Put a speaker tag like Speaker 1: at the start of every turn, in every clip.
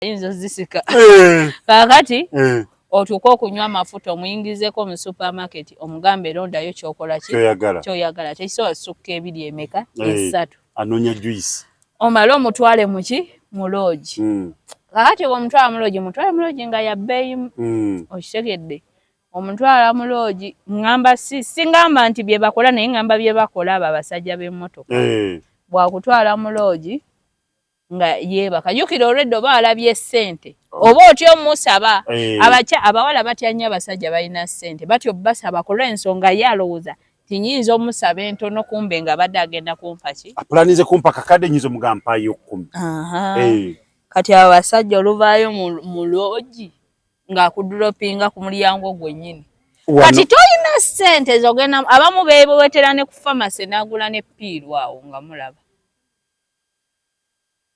Speaker 1: inzo zisika kakati otuuka okunywa amafuta omuyingizeko mu supermarket omugambe londayo kyokola ki kyoyagala tekisobola sukka ebiri emeka esatu
Speaker 2: anonya juice
Speaker 1: omala omutwale muki mu lodge kakati omutwala mu lodge nga ya bbeeyi okitegedde omutwala mu lodge ngamba singamba nti bye bakola naye ngamba bye bakola abo abasajja b'emmotoka bwakutwala mu lodge nga yeba kajukira olweddo baalabye ssente oba otyo musaba abawala batyanya abasajja balina ssente batyo basaba kulwa ensonga ye alowooza tinyinza omusaba entono kumbe nga badde agenda kumpa ki
Speaker 2: apulanize kumpa kakadde nyinza omugampayo 10
Speaker 1: kati abo basajja oluvaayo mu lodge ng'akudropinga ku mulyango gwennyini kati toyina ssente zogenda abamu beewetera ne ku famasi n'agula ne piiru awo nga mulaba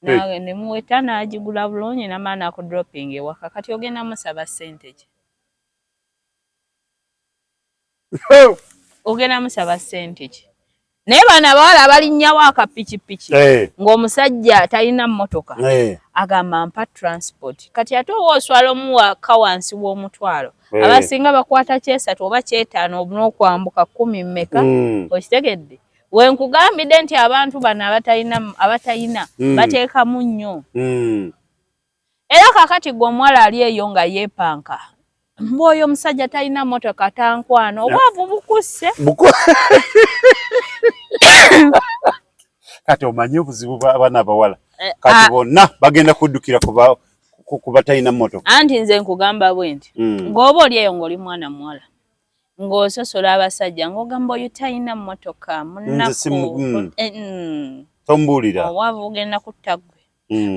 Speaker 1: nawe ne muweta n'agigula bulungi n'amaana akudroping ewaka kati ogenda musaba ssente ki ogenda musaba ssente ki naye bano abawala abalinnyawo akapikipiki ng'omusajja talina mmotoka agamba mpa transport kati ate oba oswala omuwaka wansi w'omutwalo abasinga bakwata kyesatu oba kyetaano n'okwambuka 10 mmeka okitegedde wenkugambidde nti abantu bano abatayina bateekamu nnyo era kakati gwe omuwala ali eyo nga yeepanka mbwoyo omusajja talina mmotoka tankwana obwavu bukusse
Speaker 2: kati omanyi obuzibu bw'abaana abawala kati bonna bagenda kuddukira ku batalina mmotoka
Speaker 1: anti nze nkugamba bwe nti ng'oba oli eyo ng'oli mwana muwala ng'ososola abasajja ng'ogamba oyo talina mmotoka munaku
Speaker 2: tombuulira
Speaker 1: obwavu bugenda kutta ggwe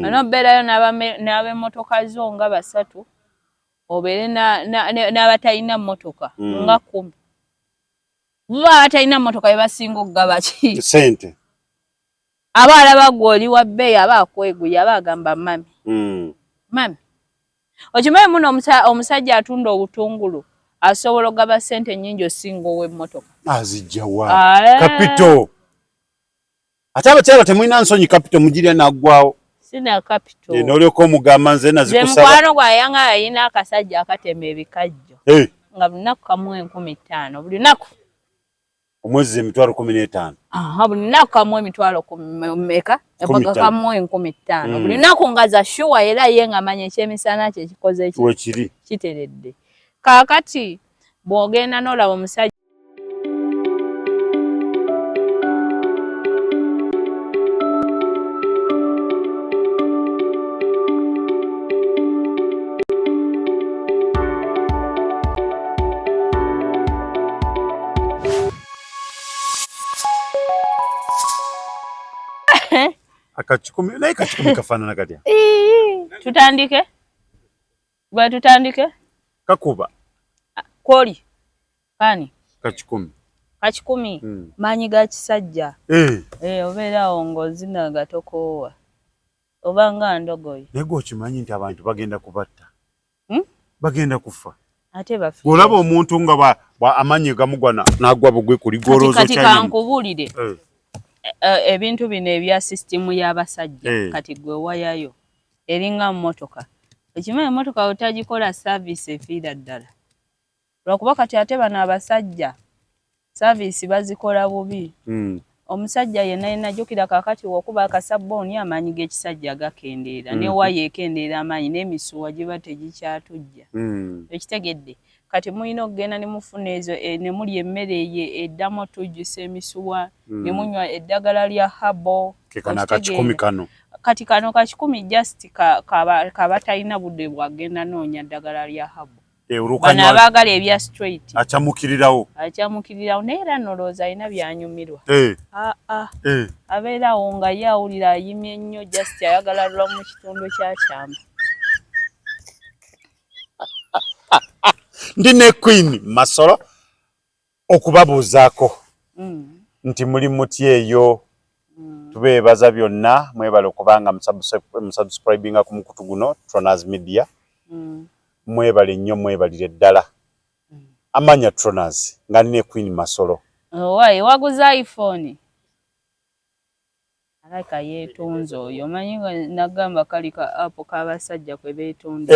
Speaker 1: ano obeerayo n'ab'emmotoka zo nga 3 obeere n'abatalina mmotoka nga 10 buba abatalina mmotoka bebasinga okugaba ki
Speaker 2: ssente
Speaker 1: aba alaba gwe oli wa bbeeyi aba akweguya aba agamba mami okimanyi muno omusajja atunda obutungulu asobola okugaba ssente nnyingi osinga ow'emmotoka
Speaker 2: azijja wa kapito ate abakyala temulina nsonyi kapito mugirya naggwawo
Speaker 1: sina kapito
Speaker 2: n'olyoka omugamba nze nazikusaba
Speaker 1: ze mukwano gwayanga yalina akasajja akatema ebikajjo nga lunaku kamu 15,000 buli lunaku
Speaker 2: omwezi 15,000
Speaker 1: buli lunaku kamu emitwalo meka kamu 15,000 buli lunaku nga za shuwa era ye nga manya ekyemisana kye kikoze
Speaker 2: wekiri
Speaker 1: kiteredde kaakati bw'ogenda n'olaba omusajja
Speaker 2: akachikumi naye kachikumi kafaanana katya
Speaker 1: tutandike bwe tutandike
Speaker 2: kakuba
Speaker 1: koli pani kachikumi maanyi ga kisajja obeerawo ng'ozina gatokoowa oba nga ndogoyi
Speaker 2: naye gwe okimanyi nti abantu bagenda kubatta bagenda kufa
Speaker 1: ate bafi
Speaker 2: olaba omuntu nga amanyi gamugwa n'agwa bugwe kuli gwolooza
Speaker 1: kati kankubuulire ebintu bino ebya sisitimu y'abasajja kati gwe wayayo eringa mmotoka ekimanyi emmotoka otagikola saaviisi efiira ddala lwakuba kati ate bano abasajja saaviisi bazikola bubi omusajja yenna yenajjukira kaakati wokuba akasabbooni amaanyi g'ekisajja gakendeera ne waya ekendeera amaanyi n'emisuwa giba tegikyatujja ekitegedde kati mulina okugenda ne mufuna ezo ne mulya emmere eyo eddamu tujjusa emisuwa ne munywa eddagala lya habo kati kano kachikumi just kabatalina budde bwagenda noonya ddagala lya habo bano abaagala ebya straight
Speaker 2: akyamukirirawo
Speaker 1: naye era nolowooza alina byanyumirwa abeerawo nga ye awulira ayimye ennyo just ayagala lwa mu kitundu kyakyama
Speaker 2: ndi ne Queen Masolo okubabuuzaako nti muli mutya eyo tubeebaza byonna mwebale okubanga musubscribinga ku mukutu guno Tronaz Media mwebale nnyo mwebalire ddala amanya Tronaz nga ne Queen Masolo
Speaker 1: wayi waguza iPhone Alaka yeetonze oyo omanyi nga nagamba kali ka apo k'abasajja kwe beetonda.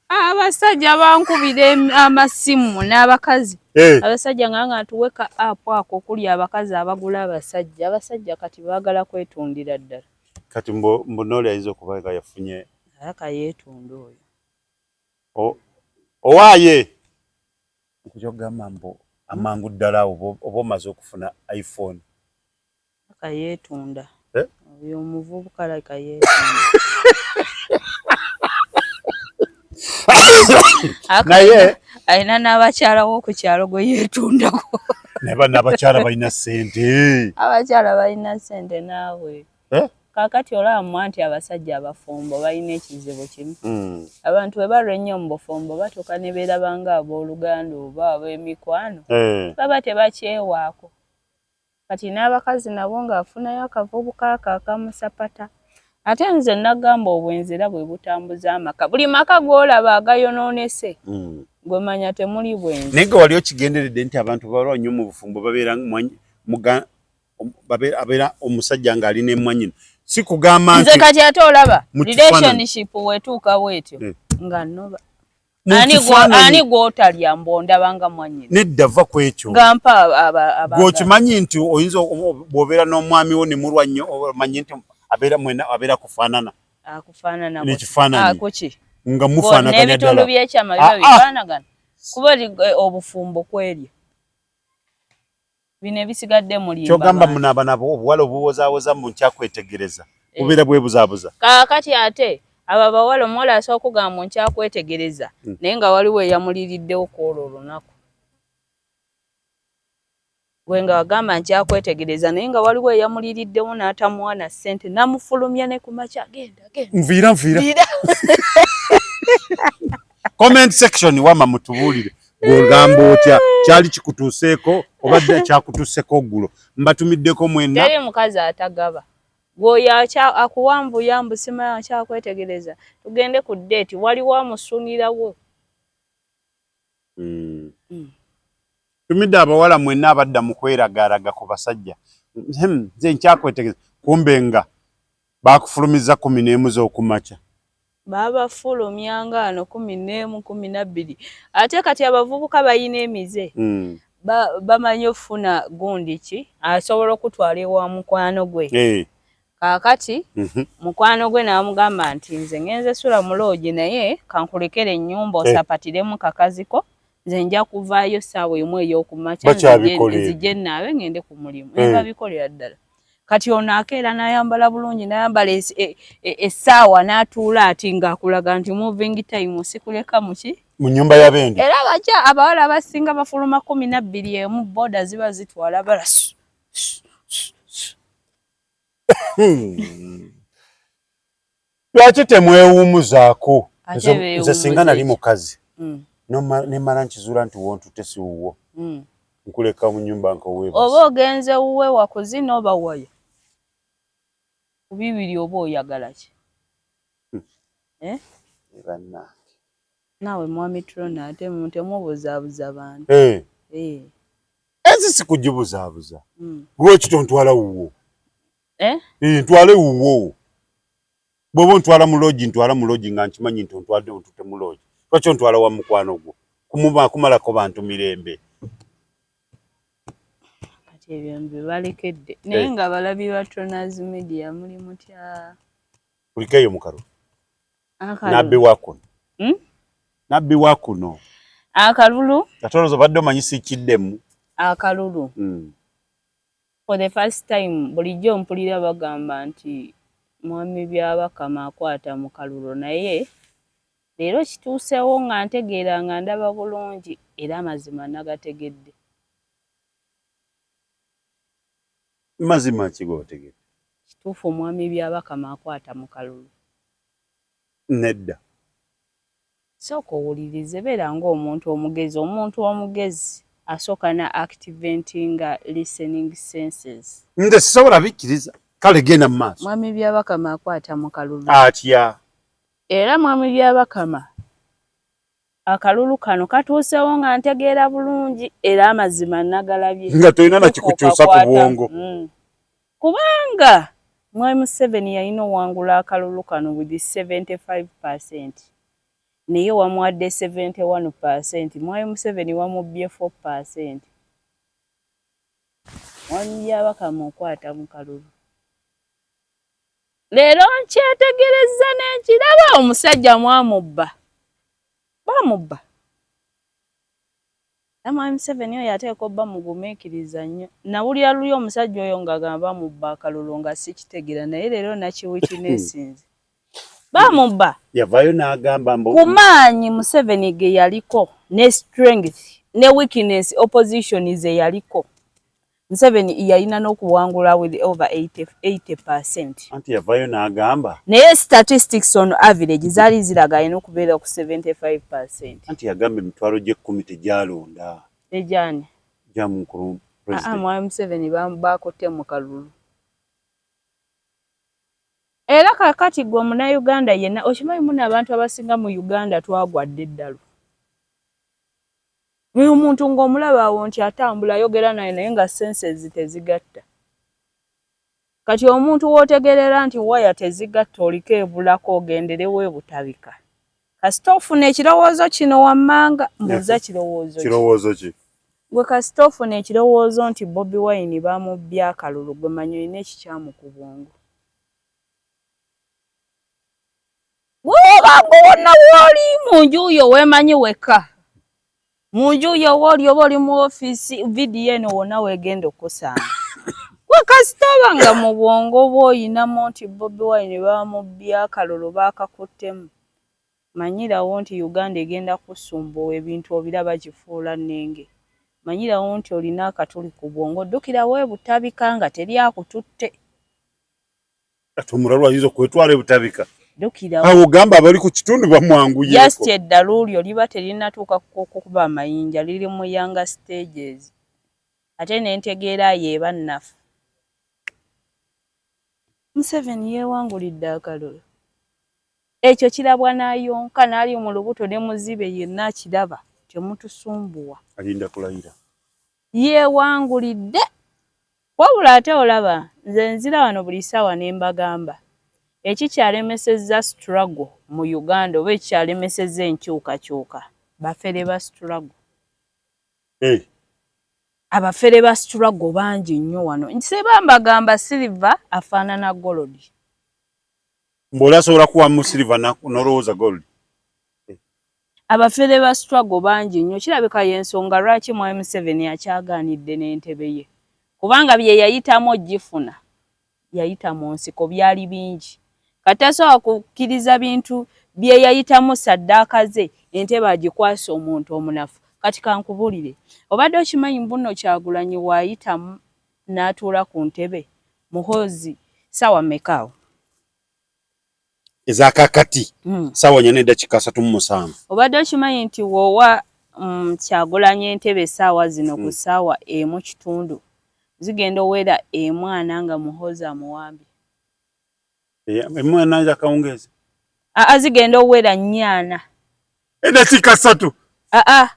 Speaker 1: Abasajja bankubira amasimu n'abakazi. Abasajja nga tuwe ka apo ako kuli abakazi abagula abasajja kati baagala kwetundira ddala.
Speaker 2: Kati mbonole ayinza okuba nga yafunye
Speaker 1: alaka yeetonda oyo.
Speaker 2: Owaaye okujogamba mbo amangu ddala oba omaze okufuna iPhone.
Speaker 1: Alaka yeetunda. Oyo omuvubuka alaka yeetunda.
Speaker 2: Naye
Speaker 1: ayina n'abakyala w'oku kyalo gwe yeetundako.
Speaker 2: N'abakyala balina ssente.
Speaker 1: Abakyala balina ssente naawe. Kaakati olaba nti abasajja abafumbo balina ekizibu kimu. Abantu bwe balwa ennyo mu bufumbo batuuka ne beeraba nga abooluganda oba ab'emikwano. Baba tebakyewaako. Kati n'abakazi nabo ng'afunayo akavubuka ako akamusapata. Ate nze nagamba obwenzi era bwe butambuza amaka. Buli maka g'olaba agayonoonese. Gwe manya temuli bwenzi.
Speaker 2: Naye nga wali okigenderedde nti abantu balwa nnyo mu bufumbo babeera omusajja ng'alina emmwanyi. Si kugamba nti
Speaker 1: nze kati ate olaba relationship wetuuka bwetyo nga noba ani gw'otalya mbondaba nga mwannyina.
Speaker 2: Nedda va ku ekyo.
Speaker 1: Gampa
Speaker 2: gw'okimanyi nti oyinza bw'obeera n'omwami wo ne mulwa nnyo omanyi nti abeera kufaanana.
Speaker 1: Akufaanana
Speaker 2: n'ekifaananyi.
Speaker 1: Kuki?
Speaker 2: Nga mufaanaganya ddala.
Speaker 1: N'ebitundu by'ekyama biba bifaanagana. Kuba obufumbo kwelya. Bino ebisigadde mulimba.
Speaker 2: Kyogamba munaba nabo obuwala obuwozaawoza mu nkyakwetegereza. Bubeera bwebuzaabuza.
Speaker 1: Kaakati ate abo abawala omuwala asobola okugamba nkyakwetegereza naye nga waliwo eyamuliriddewo kwolwo olunaku. Gwe nga wagamba nkyakwetegereza naye nga waliwo eyamuliriddewo n'atamuwa na ssente n'amufulumya ne ku makya genda.
Speaker 2: Nviira. Comment section wama mutubuulire. Gw'ogamba otya kyali kikutuuseeko obadde kyakutuuseko ggulo. Mbatumiddeko mwenna.
Speaker 1: Teri mukazi atagaba. Gwoyo akuwambuyambu simanya kyakwetegereza. Tugende ku date waliwo amusunirawo.
Speaker 2: Tumidde abawala mwenna abadda mu kweragaaraga ku basajja. Nze nkyakwetegereza. Kumbe nga baakufulumiza 11 z'okumakya.
Speaker 1: Babafulumya nga 11, 12. Ate kati abavubuka bayina emize. Bamanyi okufuna gundi ki asobola okutwala ewa mukwano gwe. Kaakati mukwano gwe n'amugamba nti nze ngenze sula mu loogi naye kankulekere ennyumba osapatiremu kakaziko nze nja kuvaayo ssaawa emu ey'okumakya nzije naabe ngende ku mulimu. Babikolera ddala. Kati ono akeera n'ayambala bulungi n'ayambala essaawa n'atuula ati ng'akulaga nti moving time sikuleka muki
Speaker 2: mu nnyumba y'abendi.
Speaker 1: Era abawala abasinga bafuluma 12 emu boda ziba zitwala balasu.
Speaker 3: Lwaki temwewumuzaako?
Speaker 2: Nze singa nali mukazi nemala nkizuula nti wontute si wuwo nkuleka mu nnyumba nkoweebasa.
Speaker 1: Oba ogenze wuwe wakuzina oba waya kubibiri oba oyagala ki? Naawe mwami Trona ate temubuzaabuza bantu.
Speaker 3: Ezi sikugibuzaabuza. Lwaki tontwala wuwo? Ntwale wuwo. Bw'oba ontwala mu loogi ntwala mu loogi nga nkimanyi nti ontwadde ontute mu loogi. Lwaki ontwala wa mukwano gwo? Kumalako bantu mirembe.
Speaker 1: Kati ebyo mbibalekedde. Naye nga balabi ba Trona's Media muli mutya?
Speaker 2: Kulikeyo mukaro. Nabbi wakuno. Nabbi wakuno.
Speaker 1: Akalulu?
Speaker 2: Katolozo badde omanyi sikiddemu.
Speaker 1: Akalulu. For the first time bulijjo mpulira bagamba nti mwami Byabakama akwata mu kalulu naye leero kituusewo nga ntegeera nga ndaba bulungi era amazima nagategedde.
Speaker 2: Mazima ki gootegedde?
Speaker 1: Kituufu mwami Byabakama akwata mu kalulu.
Speaker 2: Nedda.
Speaker 1: Sooka owulirize beera ng'omuntu omugezi asooka na activatinga listening senses.
Speaker 2: Nze sisobola bikkiriza. Kale genda mu maaso.
Speaker 1: Mwami Byabakama akwata mu kalulu.
Speaker 2: Atya.
Speaker 1: Era mwami Byabakama akalulu kano katuusewo nga ntegeera bulungi era amazima nagalabye.
Speaker 2: Nga tolina na kikukyusa ku bwongo.
Speaker 1: Kubanga Mwai Museveni yalina owangula akalulu kano with 75%. Naye wamuwadde 71%. Mwai Museveni wamubbye 4%. Wanjabaka mukwata mu kalulu. Leero nkyetegerezza n'ekiraba omusajja mwamubba. Bamubba. Mwai Museveni oyo ateekwa obba mugumiikiriza nnyo. Nawulira luli omusajja oyo ng'agamba bamubba akalulu nga sikitegera naye leero nakiwiki n'esinze. Bamubba.
Speaker 2: Yavaayo n'agamba mbu
Speaker 1: ku maanyi Museveni ge yaliko ne strength ne weakness opposition ze yaliko. Museveni yalina n'okuwangula with over 80%.
Speaker 2: Anti yavaayo n'agamba.
Speaker 1: Naye statistics on average zaali ziraga alina okubeera ku 75%.
Speaker 2: Anti yagamba emitwalo gy'ekkumi tegyalonda.
Speaker 1: Ejaani?
Speaker 2: Jamukulu president.
Speaker 1: Mwai Museveni bakotte mu kalulu. Era kakati gwe Munnayuganda yenna okimanyi muno abantu abasinga mu Uganda twagwadde eddalu. Oyo omuntu ng'omulaba awo nti atambula ayogera naye nga senses tezigatta. Kati omuntu w'otegerera nti waya tezigatta oliko ebulako ogenderewo ebutabika. Kasita ofuna ekirowoozo kino wammanga mbuuza kirowoozo ki?
Speaker 3: Kirowoozo ki?
Speaker 1: Gwe kasita ofuna ekirowoozo nti Bobi Wine bamubbye akalulu gwe manyi olina ekikyamu ku bwongo. Bw'oba ng'owonna w'oli mu nju yo weemanyi wekka. Mu nju yo w'oli oba oli mu ofiisi vidiyo eno wonna weegenda okusanga. Gwe kasita oba nga mu bwongo bwo oyinamu nti Bobi Wine bamubbye akalulu baakakuttemu. Manyirawo nti Uganda egenda kusumbuwa ebintu obiraba kifuula nnenge. Manyirawo nti olina akatuli ku bwongo ddukirawo ebutabika nga teri akututte.
Speaker 3: Ate omulalu ayinza okwetwala ebutabika.
Speaker 1: Ddukirawo.
Speaker 3: Awo gamba abali ku kitundu bamwanguyeko.
Speaker 1: Just eddalu lyo liba terinatuuka kukuba amayinja liri mu younger stages. Ate n'entegeera yeeba nnafu. Museveni yeewangulidde akalulu. Ekyo kirabwa n'ayonka n'ali mu lubuto ne muzibe yenna kiraba temutusumbuwa.
Speaker 3: Alinda kulayira.
Speaker 1: Yeewangulidde. Wabula ate olaba nze nzira wano buli ssaawa ne mbagamba. Ekikyalemesezza struggle mu Uganda oba ekikyalemesezza enkyukakyuka. Bafere ba struggle. Abafere ba struggle bangi nnyo wano. Nsiba mbagamba silver afaanana gold.
Speaker 3: Mbola asobola kuwa mu silver n'olowooza gold.
Speaker 1: Abafere ba struggle bangi nnyo kirabika y'ensonga lwaki Mwai Museveni akyagaanidde n'entebe ye. Kubanga bye yayitamu ogifuna. Yayita mu nsiko byali bingi. Katasobola kukkiriza bintu bye yayitamu saddaaka ze entebe agikwasa omuntu omunafu. Kati kankubulire. Obadde okimanyi Mbuno Kyagulanyi waayitamu n'atuula ku ntebe. Muhoozi ssaawa mmekaawo?
Speaker 3: Ezakakati. Ssaawa 4:37.
Speaker 1: Obadde okimanyi nti woowa Kyagulanyi entebe essaawa zino ku ssaawa 1:00 zigenda owera 40 nga Muhoozi amuwambye.
Speaker 3: Emwana akawungeezi.
Speaker 1: Zigenda owera 40.
Speaker 3: Eddakiika 3.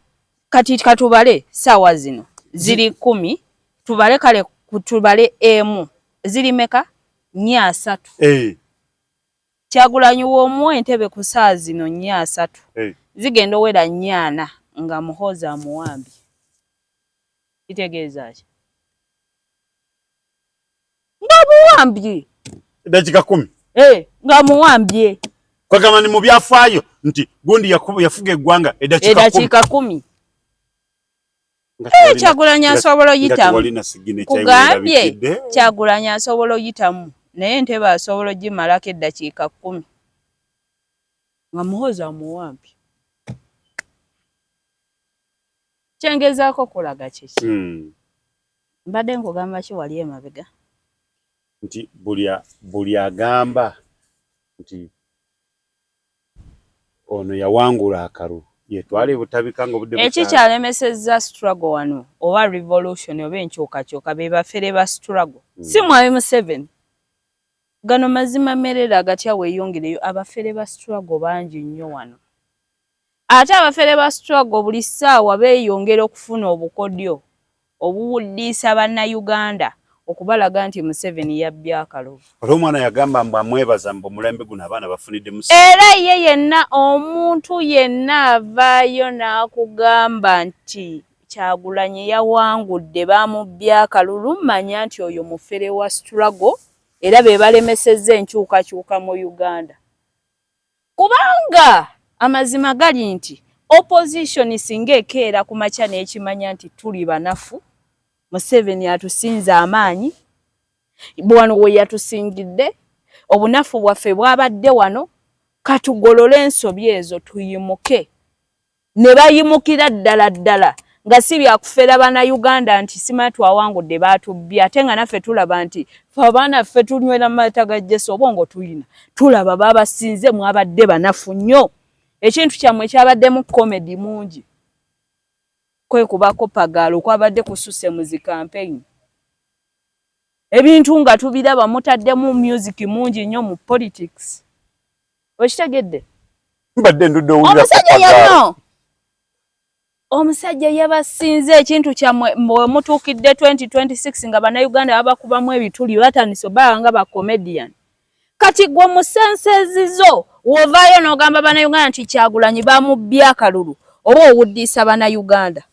Speaker 1: Kati katubale ssaawa zino ziri 10 tubale kale tubale emu ziri meka 3. Kyagulanyi w'omuwa entebe ku ssaawa zino 3. Zigenda owera 40 nga Muhoozi amuwambye. Kitegeeza ki? Nga muwambye.
Speaker 3: Eddakiika 10.
Speaker 1: Nga muwambye.
Speaker 3: Kwagamba ni mu byafaayo nti gundi yafuga eggwanga
Speaker 1: eddakiika 10. Kyagulanyi asobola oyitamu. Kugambye Kyagulanyi asobola oyitamu. Naye entebe asobola ogimalako eddakiika 10. Nga Muhoozi amuwambye. Kyengezaako kulaga kiki? Mbadde nkugamba ki wali emabega?
Speaker 3: Nti buli agamba nti ono yawangula akalulu yetwale butabika ngo budde
Speaker 1: ekikyalemesezza struggle wano oba revolution oba enkyukakyuka be bafere ba struggle si Mwai Museveni. Gano mazima merera agatya weeyongereyo abafere ba struggle bangi nnyo wano. Ate abafere ba struggle buli ssaawa beeyongera okufuna obukodyo obuwuddiisa Bannayuganda okubalaga nti Museveni yabbye akalulu.
Speaker 3: Olw'omwana yagamba mbu amwebaza mbu omulembe guno abaana bafunidde
Speaker 1: era ye yenna omuntu yenna avaayo n'akugamba nti Kyagulanyi yawangudde bamubbye akalulu, manya nti oyo mufere wa struggle era be balemesezza enkyukakyuka mu Uganda. Kubanga amazima gali nti opposition singa ekeera ku makya n'ekimanya nti tuli banafu, Museveni atusinza amaanyi, bwano we yatusingidde, obunafu bwaffe bwabadde wano, katugolole ensobi ezo tuyimuke. Ne bayimukira ddala nga si byakufera bana Uganda nti sima twawangudde batubbye, ate nga naffe tulaba nti fe abaana ffe tunywera mata ga Jesu obongo tuyina, tulaba babasinze mwabadde banafu nnyo. Ekintu kyammwe kyabaddemu comedy mungi, kwe kubako pagalo kwabadde kususe mu zi campaign. Ebintu nga tubiraba mutaddemu music mungi nnyo mu politics. Okitegedde?
Speaker 3: mbadde ndudde owulira
Speaker 1: omusajja yabasinze ekintu kyammwe mwe mutuukidde 2026 nga bannayuganda babakubamu ebituli batandise nga ba comedian. Kati gwe musensezizo wovaayo n'ogamba bannayuganda nti Kyagulanyi bamubbye akalulu oba owuddiisa bannayuganda.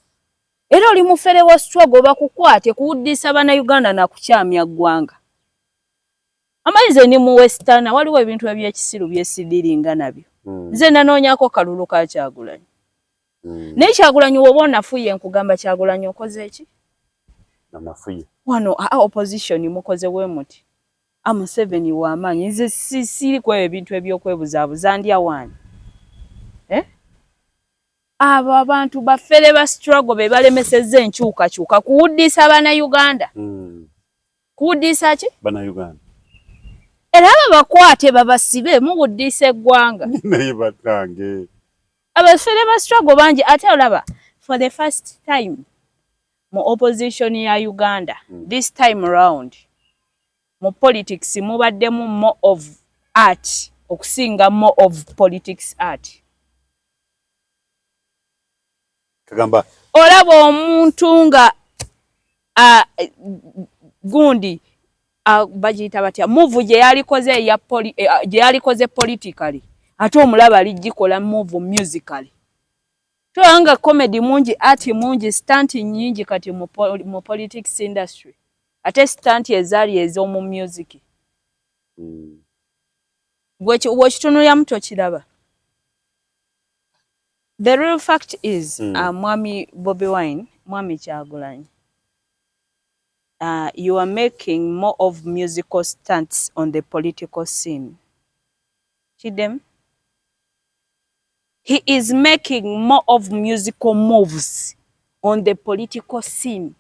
Speaker 1: Era oli mufere wa struggle bakukwate kuwuddiisa bannayuganda na kukyamya ggwanga. Amaize ni mu Western waliwo ebintu eby'ekisiru byesidiringa nabyo. Nze nanoonyako kalulu ka Kyagulanyi. Naye Kyagulanyi woba onafuye nkugamba Kyagulanyi okoze eki?
Speaker 3: Namafuye.
Speaker 1: Wano opposition mukoze we muti. Museveni w'amaanyi. Nze siri kwa ebintu eby'okwebuzaabuza ndya wani. Abo abantu bafere ba struggle be balemesezza enkyukakyuka kuwuddiisa bannayuganda. Kuwuddiisa ki?
Speaker 3: Bannayuganda.
Speaker 1: Era babakwate babasibe muwuddiisa eggwanga.
Speaker 3: Naye batange.
Speaker 1: Abafere ba struggle bangi ate olaba for the first time mu opposition ya Uganda this time around mu politics mubaddemu more of art okusinga more of politics art.
Speaker 3: Kagamba
Speaker 1: olaba omuntu nga gundi bagiyita batya move gye yalikoze politically ate omulaba aligikola move musically. Tuanga comedy mungi ati mungi stunt nyingi kati mu politics industry ate stunt ezali ez'omu music. Bw'ekitunulira muto kiraba. The real fact is Mwami Bobi Wine, Mwami Kyagulanyi, you are making more of musical stunts on the political scene. Chidem? He is making more of musical moves on the political scene.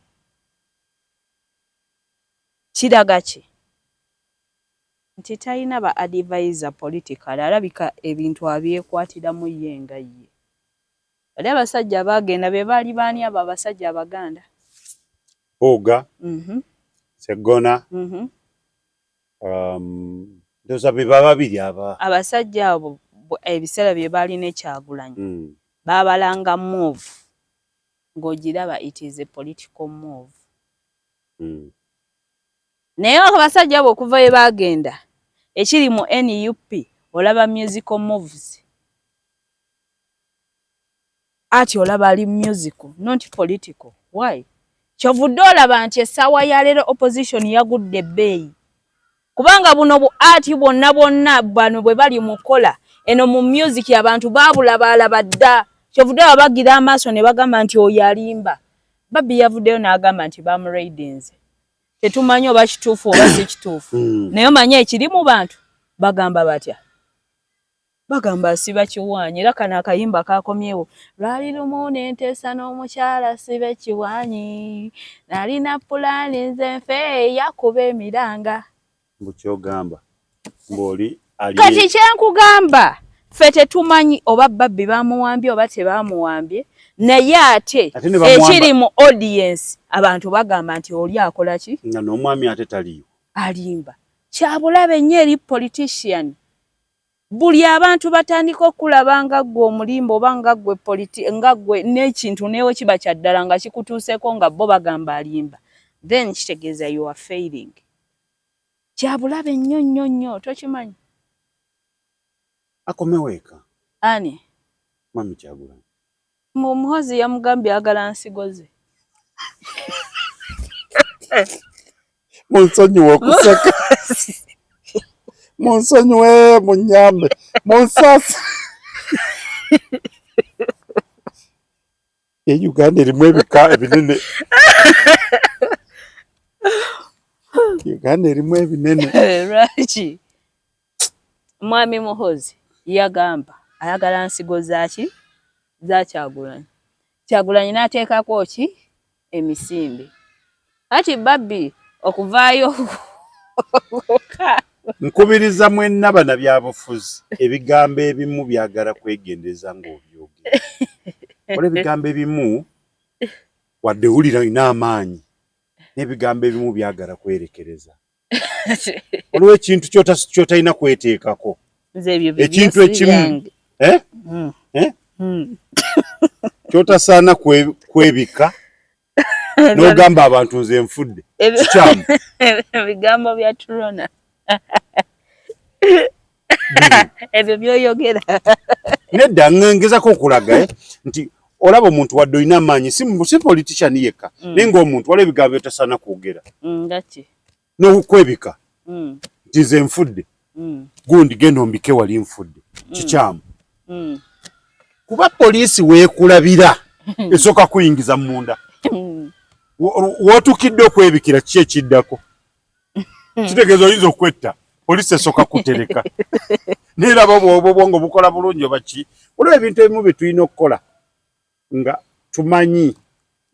Speaker 1: Chidagachi. Nti talina ba advisor political alabika ebintu abyekwatiramu ye nga ye. Bali abasajja bagenda be bali baani abo abasajja abaganda.
Speaker 3: Oga. Segona. Ndoza beba babiri aba.
Speaker 1: Abasajja abo ebisera bye bali ne Kyagulanyi. Babalanga move. Ng'ogiraba it is a political move. Naye abasajja abo okuva ye bagenda ekiri mu NUP olaba musical moves. Ati olaba ali musical, not political. Why? Kyovudde olaba nti essaawa ya leero opposition yagudde ebbeeyi. Kubanga buno bu ati bonna bano bwe bali mukola eno mu music abantu babulaba dda. Kyovudde bagira amaaso ne bagamba nti oyo alimba. Babbi yavuddeyo n'agamba nti bamuraidinze. Tetumanyi oba kituufu oba si kituufu. Naye manya ekiri mu bantu bagamba batya. Bagamba siba kiwanyi era kana akayimba kakomyewo. Lwali lumu n'enteesa n'omukyala sibe kiwanyi. Nalina pulaani nze nfe yakuba emiranga.
Speaker 3: Mbukyogamba. Ng'oli ali.
Speaker 1: Kati kyenkugamba ffe tetumanyi oba babbi bamuwambye oba tebamuwambye. Naye ate ekiri mu audience abantu bagamba nti oli akola ki?
Speaker 3: Nga n'omwami ate taliyo.
Speaker 1: Alimba. Kyabulabe nnyo eri politician. Buli abantu batandika okulaba nga gwe omulimba oba nga gwe nga gwe n'ekintu neewe kiba kyaddala nga kikutuuseko nga bo bagamba alimba. then kitegeeza you are failing. Kyabulabe nnyo tokimanyi.
Speaker 3: Akomeweka.
Speaker 1: Ani?
Speaker 3: Mwami Kyagulanyi.
Speaker 1: Muhozi yamugambye agala nsigo ze.
Speaker 3: Munsonyiwe okuseka. Munsonyiwe munyambe. Munsasa. Uganda erimu ebika ebinene. Uganda erimu ebinene.
Speaker 1: Lwaki? Mwami Muhozi yagamba ayagala nsigo zaki za Kyagulanyi. Kyagulanyi n'ateekako ki emisimbe. Kati babbi okuvaayo
Speaker 3: nkubiriza mwenna bana byabufuzi ebigambo ebimu byagala kwegendeza ng'obyogera. Olwo ebigambo ebimu wadde wulira ina amaanyi n'ebigambo ebimu byagala kwerekereza. Olwo ekintu kyotalina kweteekako. Ekintu ekimu kyotasaana kwebika n'ogamba abantu nze nfudde. Kikyamu.
Speaker 1: Ebigambo bya Turona. Ebyo byoyogera.
Speaker 3: Nedda ngezako okulaga nti olaba omuntu wadde olina amaanyi si politician yekka naye ng'omuntu waliwo ebigambo byotasaana kwogera.
Speaker 1: Ngaki?
Speaker 3: N'okwebika nti nze nfudde. Gundi genda ombike wali nfudde. Kikyamu. Kuba poliisi weekulabira esooka kuyingiza munda. Wootukidde okwebikira ki ekiddako? Kitegeeza oyinza okwetta poliisi esooka kutereka. Neeraba bw'oba obwongo bukola bulungi oba ki. Waliwo ebintu ebimu bye tulina okukola nga tumanyi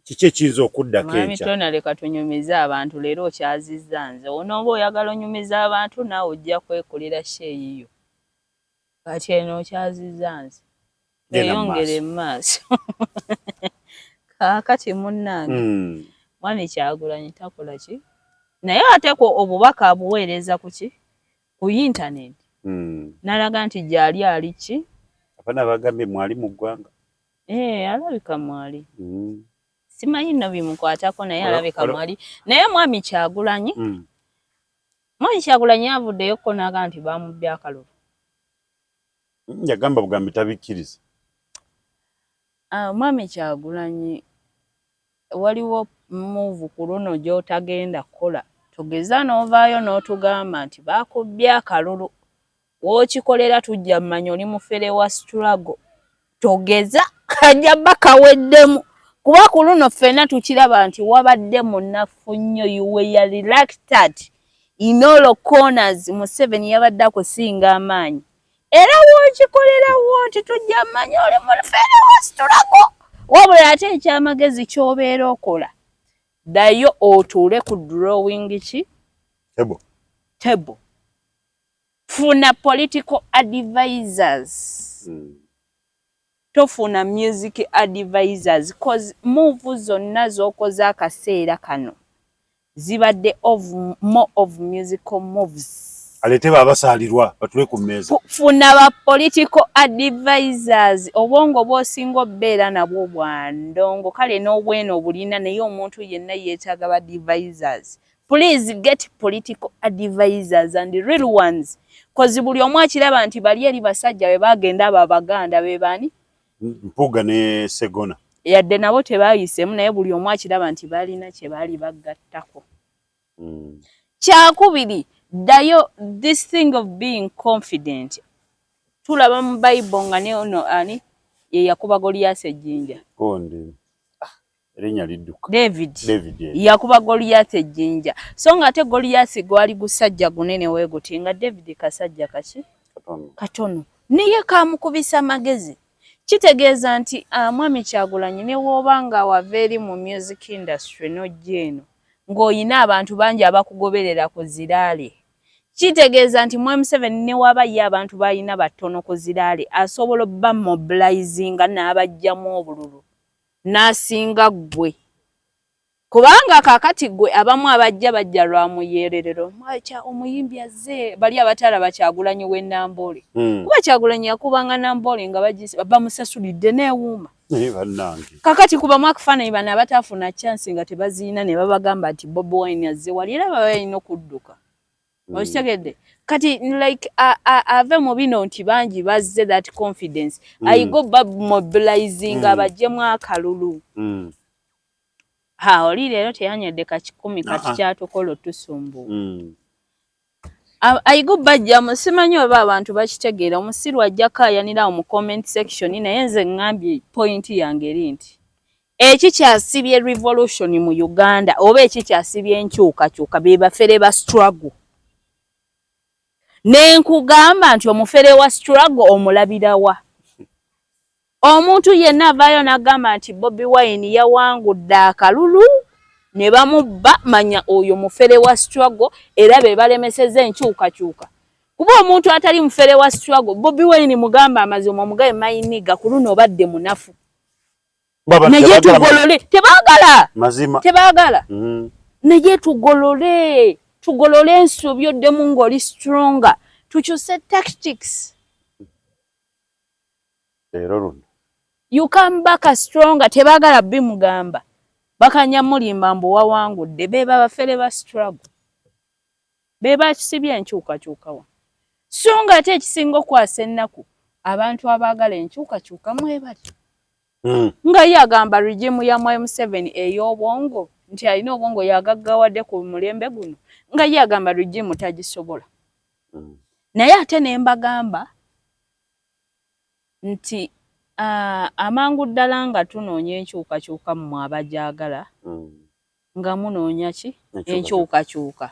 Speaker 3: kiki ekiyinza okuddako enkya.
Speaker 1: Tona leka tunyumize abantu leero okyazizza nze. Onooba oyagala onyumiza abantu naawe ojja kwekolera sheeyiyo. Kati eno okyazizza nze. Eyongere mu maaso. Kaakati munnange. Mwami Kyagulanyi takola ki? Naye ate obubaka abuweereza ku ki? Ku internet. Nalaga nti gyali ali ki?
Speaker 3: Abana bagambye mwali mu ggwanga.
Speaker 1: Alabika mwali. Simanyi nno bimukwatako naye alabika mwali. Naye Mwami Kyagulanyi. Mwami Kyagulanyi avuddeyoko n'aga nti bamubbye akalulu.
Speaker 3: Yagamba bugambi tabikkiriza.
Speaker 1: Mwami Kyagulanyi waliwo move ku luno gy'otagenda kukola. Tugeza n'ovaayo n'otugamba nti bakubbye akalulu. Wookikolera tujja mmanya oli mufere wa struggle. Togeza kajja bakaweddemu. Kuba ku luno ffenna tukiraba nti wabadde munafu nnyo you were reluctant in all corners. Museveni yabadde akusinga amaanyi. Era wookikolera nti tujja mmanya oli mufere wa struggle. Wabula ate ekyamagezi ky'obeera okola. Ddayo otuule ku drawing ki? Table. Funa political advisors. Tofuna music advisors cause move zonna z'okoze akaseera kano zibadde more of musical moves.
Speaker 3: Alete babasaalirwa batule ku mmeeza.
Speaker 1: Funa ba political advisors obwongo bw'osinga obbeera nabwo bwandongo kale n'obweno obulina naye omuntu yenna yeetaaga ba advisors. Please get political advisors and the real ones. Cause buli omu akiraba nti bali eri basajja be bagenda abo Abaganda be bani?
Speaker 3: Mpuuga ne Segona.
Speaker 1: Yadde nabo tebaayisemu naye buli omu akiraba nti balina kye baali baggattako. Kyakubiri, ddayo this thing of being confident. Tulaba mu Bible nga ne ono ani ye yakuba Goliath ejjinja.
Speaker 3: Konde. Erinnya lidduka.
Speaker 1: David. Yakuba Goliath ejjinja. So nga ate Goliath gwali gusajja gunene weeguti nga David kasajja kaki? Katono. Naye kamukubisa magezi. Kitegeeza nti Mwami Kyagulanyi ne wooba nga wava eri mu music industry n'ojja eno ng'oyina abantu bangi abakugoberera ku ziraale. Kitegeeza nti Mwami Museveni ne waba ye abantu balina batono ku ziraale asobola obba mobilizinga n'abajjamu obululu n'asinga ggwe. Kubanga kaakati ggwe abamu abajja bajja lwa muyererero. Omuyimbi azze bali abatalaba Kyagulanyi w'e Namboole. Kuba Kyagulanyi yakubanga Namboole nga bamusasulidde n'ewuuma. kakati kuba mwakafaananyi bano abataafuna chance nga tebaziina ne babagamba nti Bobi Wine azze wali era baba balina okudduka okitegedde kati like ave mu bino nti bangi bazze that confidence ayigo mobilizing abajjemu akalulu oli leero teyanyedde ka 10 kati kyatukola otusumbu ayigo bajja simanyi oba abantu bakitegeera omusiru ajja kaayanira mu comment section naye nze ngambye point yange eri nti ekikyasibye revolution mu Uganda oba ekikyasibye enkyukakyuka be bafere ba struggle nenkugamba nti omufere wa struggle omulabirawa omuntu yenna avaayo n'agamba nti Bobi Wine yawangudde akalulu ne bamubba manya oyo mufere wa struggle era be balemeseza enkyukakyuka kuba omuntu atali mufere wa struggle Bobi Wine mugamba amazimu omugaye mayiniga ku luno obadde munafu naye tugolole tebaagala
Speaker 3: mazima
Speaker 1: tebaagala naye tugolole ensubi oddemu ng'oli stronger tukyuse tactics you come back a stronger tebaagala bimugamba bakanya mulimba mbu wawangudde beba bafere ba struggle beba kisibye enkyukakyukawa so nga ate ekisinga okwasa ennaku abantu abaagala enkyukakyuka mwebali nga yagamba regime ya M7 ey'obwongo nti alina obwongo yagaggawadde ku mulembe guno nga yagamba regime tagisobola naye ate ne mbagamba nti amangu ddala nga tunoonya enkyukakyuka mu abajagala nga munoonya ki enkyukakyuka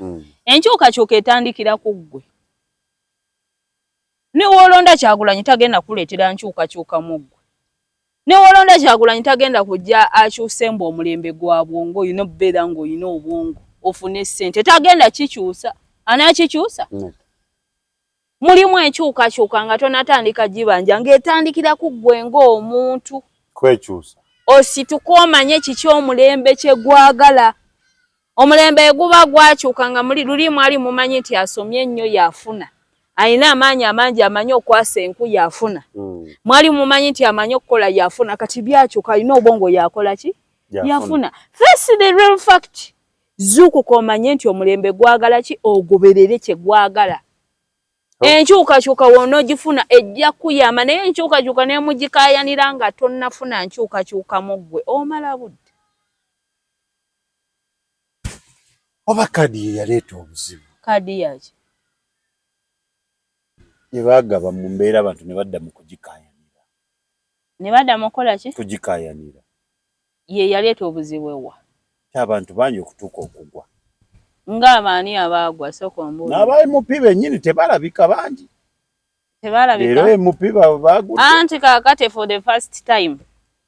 Speaker 1: enkyukakyuka etandikira ku ggwe ne wolonda Kyagulanyi tagenda kuleetera nkyukakyuka mu ggwe ne wolonda Kyagulanyi tagenda kujja akyuse mbu omulembe gwa bwongo oyina obbeera ng'olina obwongo ofune ssente tagenda kikyusa anaakikyusa mulimu enkyukakyuka nga tonatandika gibanja ng'etandikira ku ggwe ng'omuntu
Speaker 3: kwekyusa
Speaker 1: osituka omanye kiki omulembe kye gwagala omulembe guba gwakyuka nga lulimu ali mumanyi nti asomye ennyo yafuna alina amaanyi amangi amanyi okwasa enku yafuna mwali mumanyi nti amanyi okukola yafuna kati byakyuka alina obwongo yakola ki yafuna face the real fact zuukuka omanye nti omulembe gwagala ki ogoberere kye gwagala enkyukakyuka wonna ogifuna ejja kuyama naye enkyukakyuka nemugikayanira nga tonnafuna nkyukakyuka mu ggwe omala budde
Speaker 3: oba kadi ye yaleeta obuzibu
Speaker 1: kadi yaki
Speaker 3: ye baagaba mu mbeera abantu ne badda mu kugikayanira
Speaker 1: ne badda mu kola ki
Speaker 3: kugikayanira
Speaker 1: ye yaleeta obuzibu ewa
Speaker 3: abantu bangi okutuuka okugwa
Speaker 1: ng'abaani abaagwa sokombo
Speaker 3: n'aba-MP bennyini tebalabika bangi
Speaker 1: tebalabika
Speaker 3: leero MP baagudde
Speaker 1: anti kaakati for the first time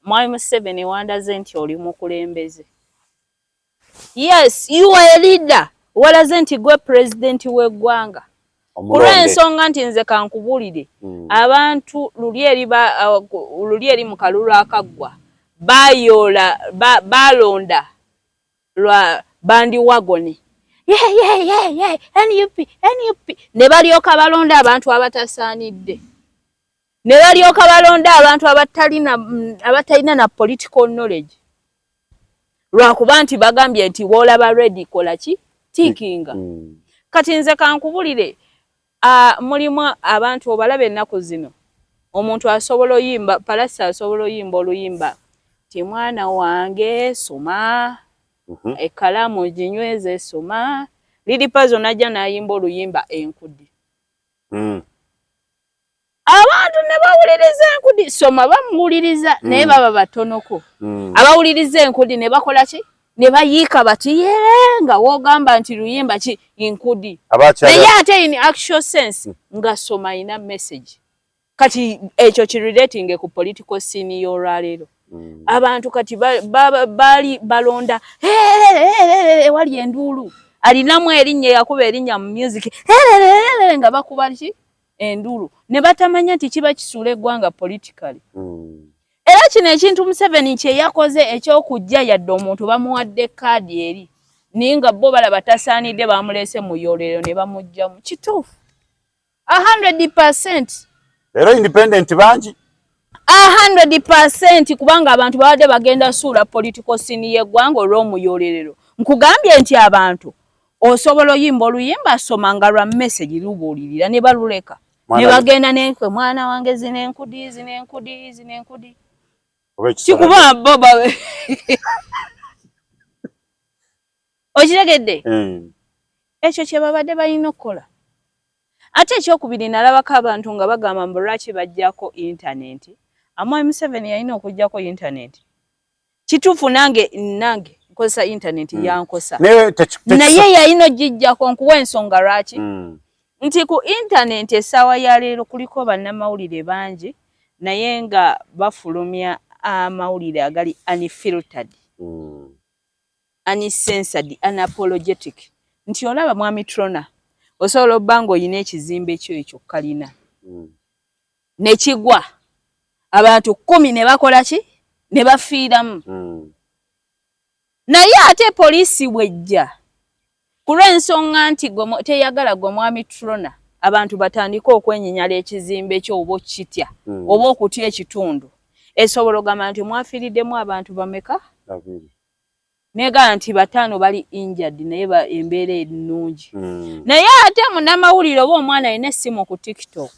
Speaker 1: Mwai Museveni wandaze nti oli mukulembeze yes you are a leader walaze nti gwe president w'eggwanga olw'ensonga nti nze kankubulire abantu luli eri mu kalulu akaggwa balonda lwa bandi wagone NUP ne balyoka balonda abantu abatasaanidde ne balyoka balonda abantu abatalina na political knowledge lwakuba nti bagambye nti woolaba ready kola ki tikinga kati nze kankubulire mulimu abantu obalabe ennaku zino omuntu asobola oyimba palasi asobola oyimba oluyimba ti mwana wange soma ekalamu ginyweze soma Lilipazo najja nayimba oluyimba enkudi abantu ne bawuliriza enkudi soma bamuwuliriza naye baba batonoko abawuliriza enkudi ne bakola ki ne bayiika bati nga wogamba nti luyimba ki enkudi naye ate in actual sense nga soma ina message kati ekyo kirelating ku political scene y'olwaleero abantu kati bali balonda wali enduulu alinamu erinnya yakuba erinnya mu music nga bakuba ki enduulu ne batamanya nti kiba kisuula eggwanga politically era kino ekintu Museveni kye yakoze ekyokujja yadde omuntu bamuwadde kaadi eri naye nga bo balaba tasaanidde bamuleese mu yoolero ne bamugjamu kituufu 100%.
Speaker 3: Leero independent bangi
Speaker 1: 100% kubanga abantu babadde bagenda suula political scene y'eggwanga olw'omuyolelero. Nkugambye nti abantu osobola oyimba oluyimba asoma nga lwa message lubuulirira ne baluleka ne bagenda n'enkwe mwana wange zinenkudi kikuba boba okiregedde ekyo kye babadde balina okukola. Ate ekyokubiri nalabako abantu nga bagamba mbu lwaki bajjako internet. Amwai Museveni yalina okujjako internet. Kituufu nange nkozesa internet yankosa. Naye yalina ogijjako nkuwa ensonga lwaki. Nti ku internet essaawa ya leero kuliko bannamawulire bangi naye nga bafulumya amawulire agali unfiltered, uncensored, unapologetic. Nti olaba mwami Trona osobola obanga oyina ekizimbe kyo ekyo kalina ne kigwa abantu 10 ne bakola ki ne bafiiramu. Naye ate poliisi bwejja kulw'ensonga nti teyagala gwe mwami Trona abantu batandika okwenyinyala ekizimbe kyo oba okitya oba okutya ekitundu, esobola ogamba nti mwafiiriddemu abantu bameka? Negala nti 5 bali injured naye embeera ennungi. Naye ate munnamawulire oba omwana alina essimu ku TikTok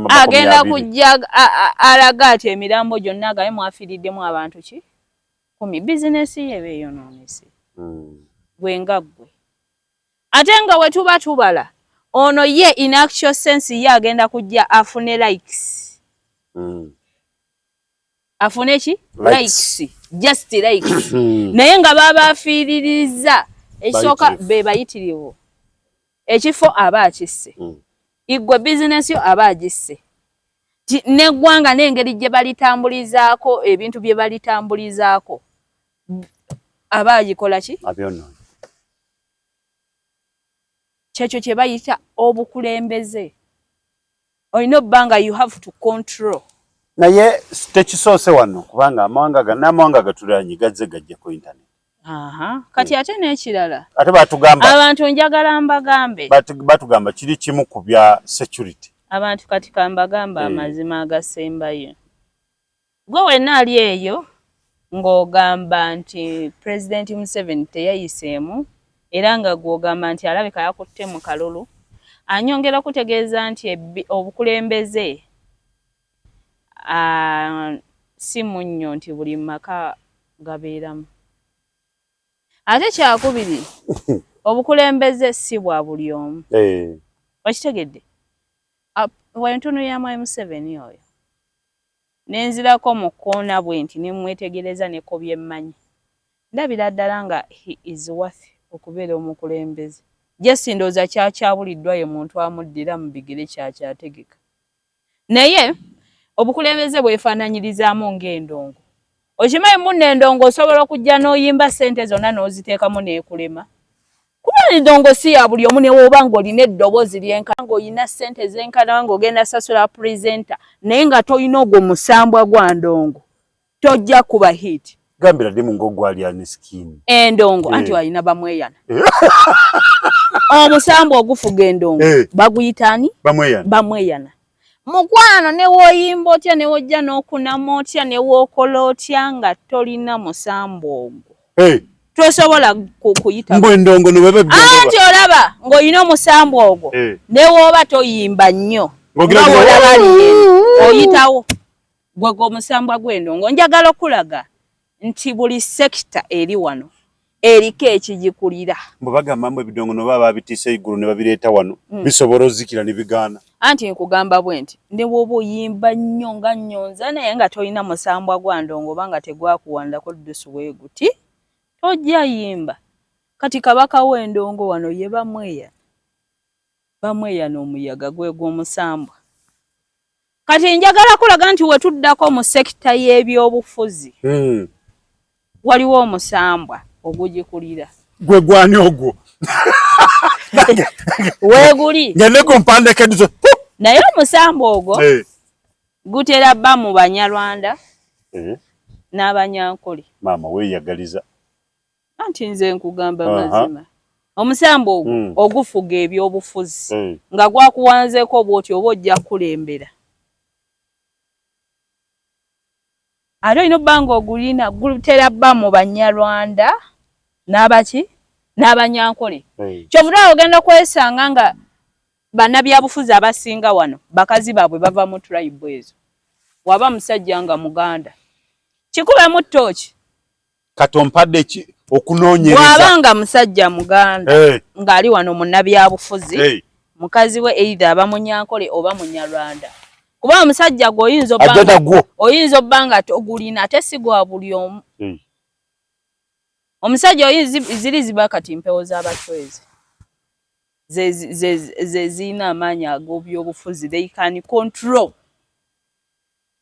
Speaker 1: agenda kujja alaga ati emirambo gyonna agaye mwafiiriddemu abantu ki 10. Bizinesi ye beeyonoonese gwe nga ggwe. Ate nga we tuba tubala ono ye in actual sense ye agenda kujja afune likes. Afune ki? Likes. Just likes. Naye nga baba afiiririza esooka be bayitirivu. Ekifo aba akisse. Igwe bizinesi yo aba agisse. Neggwanga n'engeri gye balitambulizaako ebintu bye balitambulizaako aba agikola ki?
Speaker 2: Abyonoonye.
Speaker 1: Kyekyo kye bayita obukulembeze. Olina obbanga you have to control.
Speaker 2: Naye tekisoose wano kubanga n'amawanga gatuliraanye gazze gajja ku internet.
Speaker 1: Kati ate n'ekirala
Speaker 2: ate batugamba
Speaker 1: abantu njagala mbagambe
Speaker 2: batugamba kiri kimu ku bya security.
Speaker 1: Abantu kati kambagamba amazima agasembayo. Gwe wenna ali eyo ng'ogamba nti President Museveni teyayiseemu era nga gw'ogamba nti alabika yakutte mu kalulu, anyongera kutegeeza nti obukulembeze si munnyo nti buli maka gabeeramu. Ate kyakubiri obukulembeze si bwa buli omu. Okitegedde? Wentono ya Mwai Museveni oyo nenzirako mu kkoona bwe nti ne mwetegereza ne ko byemmanyi, ndabira ddala nga he is worth okubeera omukulembeze. Jesi ndowooza kyakyabuliddwa ye muntu amuddira mu bigere kyakyategeka. Naye obukulembeze bwefaananyirizaamu ng'endongo. Okimanyi munno endongo osobola okujja n'oyimba ssente zonna n'oziteekamu n'ekulema. Kuba endongo si ya buli omu ne woba ng'olina eddoboozi lyenkana ng'olina ssente z'enkana ng'ogenda sasula purezenta naye nga tolina ogwo musambwa gwa ndongo tojja kuba hit.
Speaker 2: Gambira ddimu ng'ogwali ani skin.
Speaker 1: Endongo anti walina bamweyana. Omusambwa ogufuga endongo baguyita ani? Bamweyana. Mukwano ne wooyimba otya ne wojja n'okunama otya ne wookola otya nga tolina musambwa ogwo. Tosobola kuyita
Speaker 2: mbwendongo no bebe
Speaker 1: anti olaba ng'olina omusambwa ogwo ne wooba toyimba nnyo oyitawo gwe omusambwa gw'endongo. Njagala okulaga nti buli sekita eri wano eriko ekigikulira.
Speaker 2: Bagamba mbu ebidongo no baba babitiisa igulu ne babireeta wano bisobola ozikira ne bigaana.
Speaker 1: Anti nkugamba bwe nti ne bw'oba oyimba nnyo nga nnyonza naye nga tolina musambwa gwa ndongo oba nga tegwakuwandako ddusu bwe guti tojja yimba. Kati kabaka w'endongo wano ye bamweyana omuyaga gwe gw'omusambwa. Kati njagala kulaga nti we tuddako mu sekita y'ebyobufuzi waliwo omusambwa ogugikulira.
Speaker 2: Gwe gwani ogwo?
Speaker 1: Weeguli
Speaker 2: ngende ku mpandeke dizo
Speaker 1: naye omusambwa ogwo gutera bba mu Banyarwanda n'Abanyankole.
Speaker 2: Maama weeyagaliza.
Speaker 1: Anti nze nkugamba mazima omusambwa ogwo ogufuga ebyobufuzi nga gwakuwanzeeko bw'oti oba ojja kulembera. ate olina obbanga ogulina gutera bba mu Banyarwanda n'abaki n'Abanyankole. Kyovula ogenda kwesanga nga bannabyabufuzi abasinga wano bakazi baabwe bava mu tribe ezo. Waba musajja nga Muganda kikube mu ttooki
Speaker 3: katompadde okunoonyereza
Speaker 1: bw'abanga musajja Muganda ng'ali wano munnabyabufuzi mukazi we either aba Munyankole oba Munyarwanda. Kuba omusajja gwe oyinza obbanga togulina ate si gwa buli omu. Omusajja ziri ziba kati mpewo z'abachwezi ze zina amaanyi ag'obyobufuzi, they can control.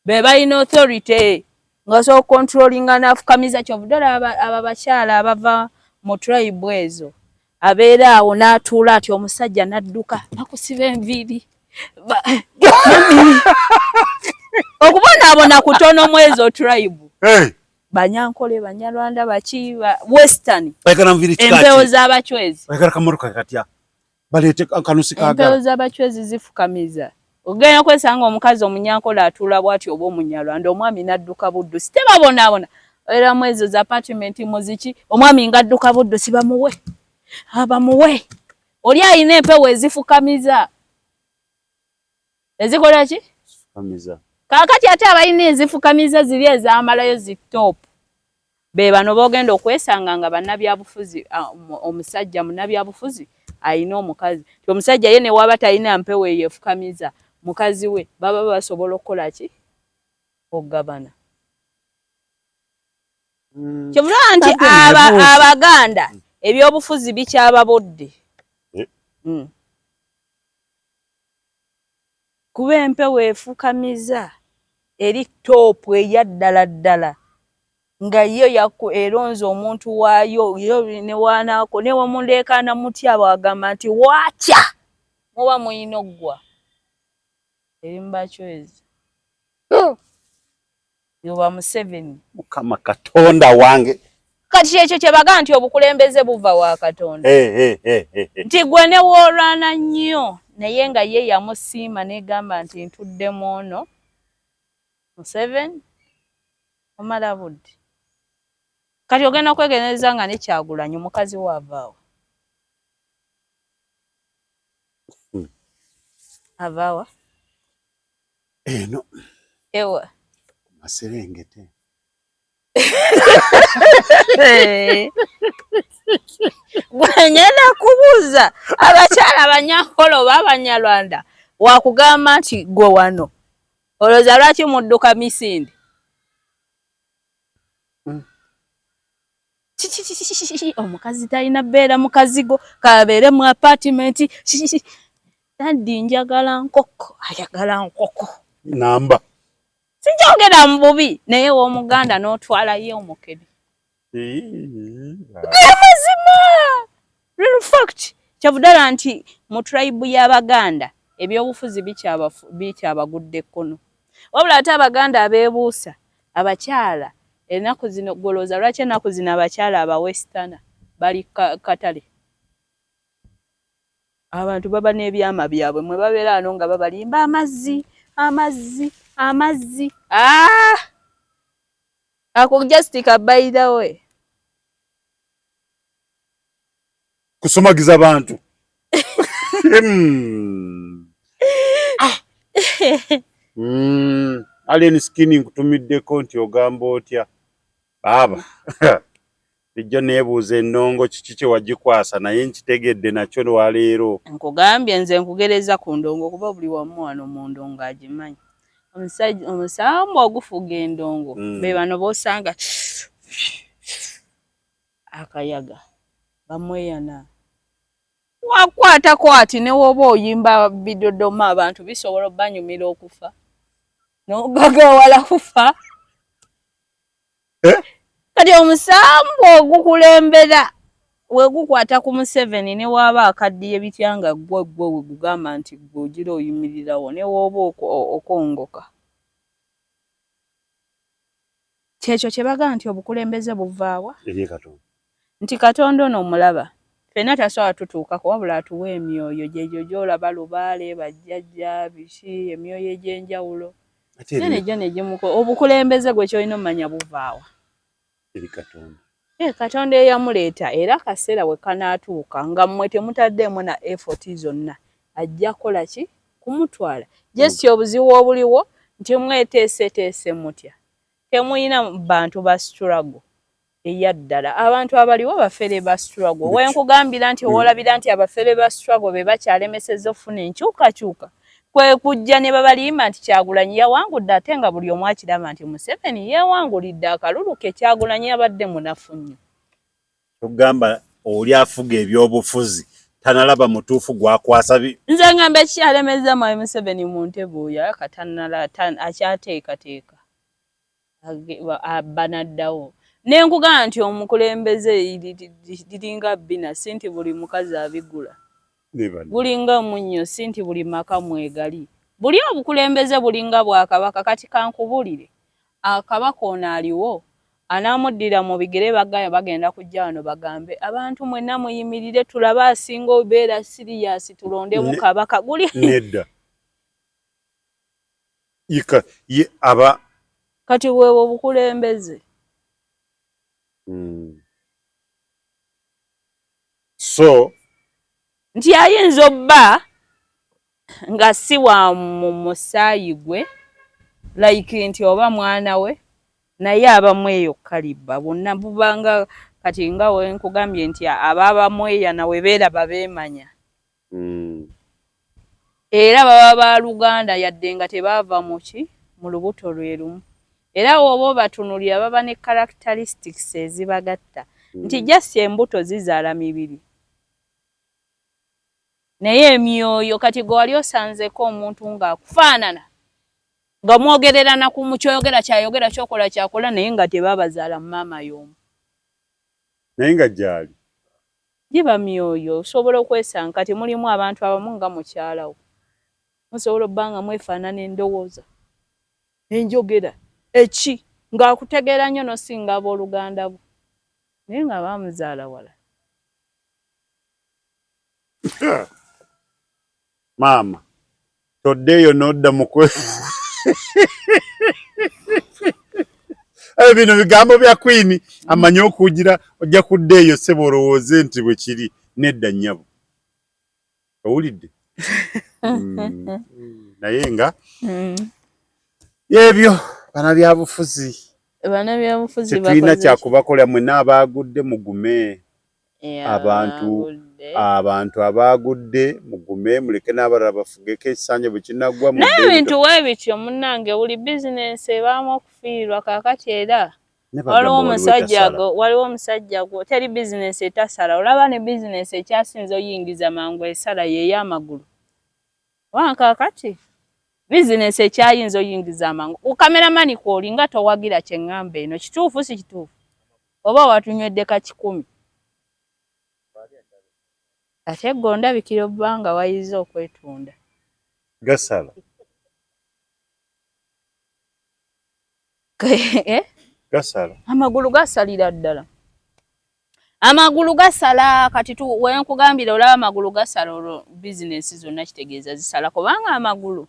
Speaker 1: Be balina authority nga so controllinga n'afukamiza kyovudala aba bakyala abava mu tribe ezo abeera awo n'atuula ati omusajja n'adduka nakusiba enviiri okubonaabona kutono mu ezo tribe. Banyankole, Banyarwanda, baki Western empewo z'abachwezi empewo z'abachwezi zifukamiza. Ogenda kwesanga omukazi Omunyankole atuula bw'ati oba Omunyarwanda omwami n'adduka buddusi tebabonaabona era mu ezo za apartment muziki omwami ng'adduka buddusi bamuwe oli alina empewo ezifukamiza ezikola ki kaakati ate abalina ezifukamiza ziri ez'amalayo zitop be bano boogenda okwesanga nga bannabyabufuzi omusajja munnabyabufuzi alina omukazi ti omusajja ye ne waba talina mpewo yeefukamiza mukazi we baba basobola okukola ki okugabana. Kyobula nti Abaganda ebyobufuzi bikyababodde kuba empewo efukamiza eri toopu eya ddala nga yo eronze omuntu waayo yo ne wanaako ne wamuleekaana mutya bwagamba nti waakya muba muyina oggwa eri mu bachwezi yoba Museveni
Speaker 3: Mukama Katonda wange
Speaker 1: kati ekyo kye baga nti obukulembeze buva wa Katonda nti gwe ne woolwana nnyo naye nga ye yamusiima negamba nti ntuddemu ono Museveni omala budde. Kati ogenda kwegeneza nga ne Kyagulanyi mukazi waavaawo avaawa
Speaker 3: eno
Speaker 1: ewa
Speaker 3: Maserengete
Speaker 1: gwengenda kubuuza abakyala Abanyankole oba Abanyarwanda wakugamba nti gwe wano olowooza lwaki mudduka misinde omukazi talina bbeera mukazigo kabeere mu apartment taddi njagala nkoko ayagala nkoko
Speaker 3: namba
Speaker 1: sinjogera mu bubi naye w'Omuganda n'otwalayo omukene mazima real fact kyavudala nti mu tribe y'Abaganda ebyobufuzi bikyabagudde ekkono wabula ate Abaganda abeebuusa abakyala ennaku zino golooza lwaki ennaku zino abakyala Abawestana bali katale abantu baba n'ebyama byabwe mwe babeera ano nga babalimba amazzi ako just by the way
Speaker 3: kusomagiza abantu alien skinning nkutumiddeko nti ogamba otya baba lijjo neebuuza ennongo kiki kye wagikwasa naye nkitegedde nakyo lwaleero
Speaker 1: nkugambye nze nkugereza ku ndongo kuba buli wamu wano mu ndongo agimanyi omusambu ogufuga endongo be bano boosanga akayaga bamweyana wakwatako ati ne woba oyimba bidodoma abantu bisobola obbanyumira okufa n'ogagawala kufa kati omusambu ogukulembera wegukwata ku Museveni ne waaba akaddiye bitya nga gwe wegugamba nti gwe ogira oyimirirawo ne wooba okongoka kyekyo kye baga nti obukulembeze buvaawa nti Katonda ono omulaba ffenna tasobola tutuukako wabula atuwa emyoyo gyegyo gy'olaba Lubaale bajjajja biki emyoyo egy'enjawulo ne jimuko obukulembeze gwe kyolina omanya buvaawa
Speaker 3: eri Katonda.
Speaker 1: Katonda eyamuleeta era kaseera we kanaatuuka nga mmwe temutaddeemu na effort zonna ajja kola ki kumutwala. Jesi obuzibu obuliwo nti mweteeseteese mutya. Temuyina bantu ba struggle eyaddala. Abantu abaliwo bafere ba struggle. Wenkugambira nti olabira nti abafere ba struggle be bakyalemesezza ofuna enkyukakyuka. Kwe kujja ne babalima nti Kyagulanyi yawangudde ate nga buli omu akiraba nti Museveni yawangulidde akalulu ke Kyagulanyi abadde munafu nnyo.
Speaker 3: Tugamba oli afuga ebyobufuzi tanalaba mutuufu gwakwasa
Speaker 1: nze ngamba ekyalemeza Mwai Museveni mu ntebe oyo akatanala akyateekateeka abanaddawo. Ne nkugamba nti omukulembeze liringa bbina si nti buli mukazi abigula. Bulinga munnyo si nti buli maka mwegali. Buli obukulembeze bulinga bwakabaka kati kankubulire. Akabaka ono aliwo anamuddira mu bigere bagenda kujja wano bagambe abantu mwenna muyimirire tulaba asinga obeera serious tulonde mu kabaka guli
Speaker 3: nedda. Aba
Speaker 1: kati wewe obukulembeze.
Speaker 3: So
Speaker 1: nti ayinza obba nga si wa mu musaayi gwe like nti oba mwana we naye abamweyo kaliba bonna bubanga kati nga we nkugambye nti ababamweya nawe beeraba beemanya. Era baba ba Luganda yadde nga tebaava mu lubuto lwe lumu. Era obo batunulira baba ne characteristics ezibagatta nti jasi embuto zizaala mibiri. Naye emyoyo kati gwe wali osanzeko omuntu ng'akufaanana nga mwogererana ku mukyoyogera kyayogera kyokola kyakola naye nga tebabazaala maama y'omu.
Speaker 3: Naye nga gyali
Speaker 1: giba myoyo osobola okwesanga kati mulimu abantu abamu nga mukyalawo musobola obba nga mwefaanana endowooza enjogera eki ng'akutegeera nnyo n'osinga abooluganda bwo naye nga baamuzaala wala.
Speaker 3: Maama toddeeyo n'odda mukwe bino bigambo bya Queen amanyi okugira ojja kuddeeyo ssebo olowooze nti bwe kiri nedda nnyabo owulidde. Naye nga ebyo banabyabufuzi tetulina kyakubakola mwenna abaagudde mugume. Abantu abaagudde mugume muleke n'abalala bafugeko ekisanja bwe kinagwa
Speaker 1: n'ebintu weebityo munnange buli bizinensi ebaamu okufiirwa kaakati era waliwo omusajja gwo teri bizinensi etasala. Olaba ne bizinensi ekyasinze oyingiza mangu esala y'ey'amagulu. Kaakati bizinensi ekyayinza oyingiza amangu ukameramani kw'olinga towagira kye ŋŋamba eno kituufu si kituufu oba watunywedde ka 10 ate gondabikira obbanga wayiza okwetunda
Speaker 3: gasala gasala
Speaker 1: amagulu gasalira ddala amagulu gasala kati wenkugambira olaba amagulu gasala olwo bizinensi zonna kitegeeza zisala kubanga amagulu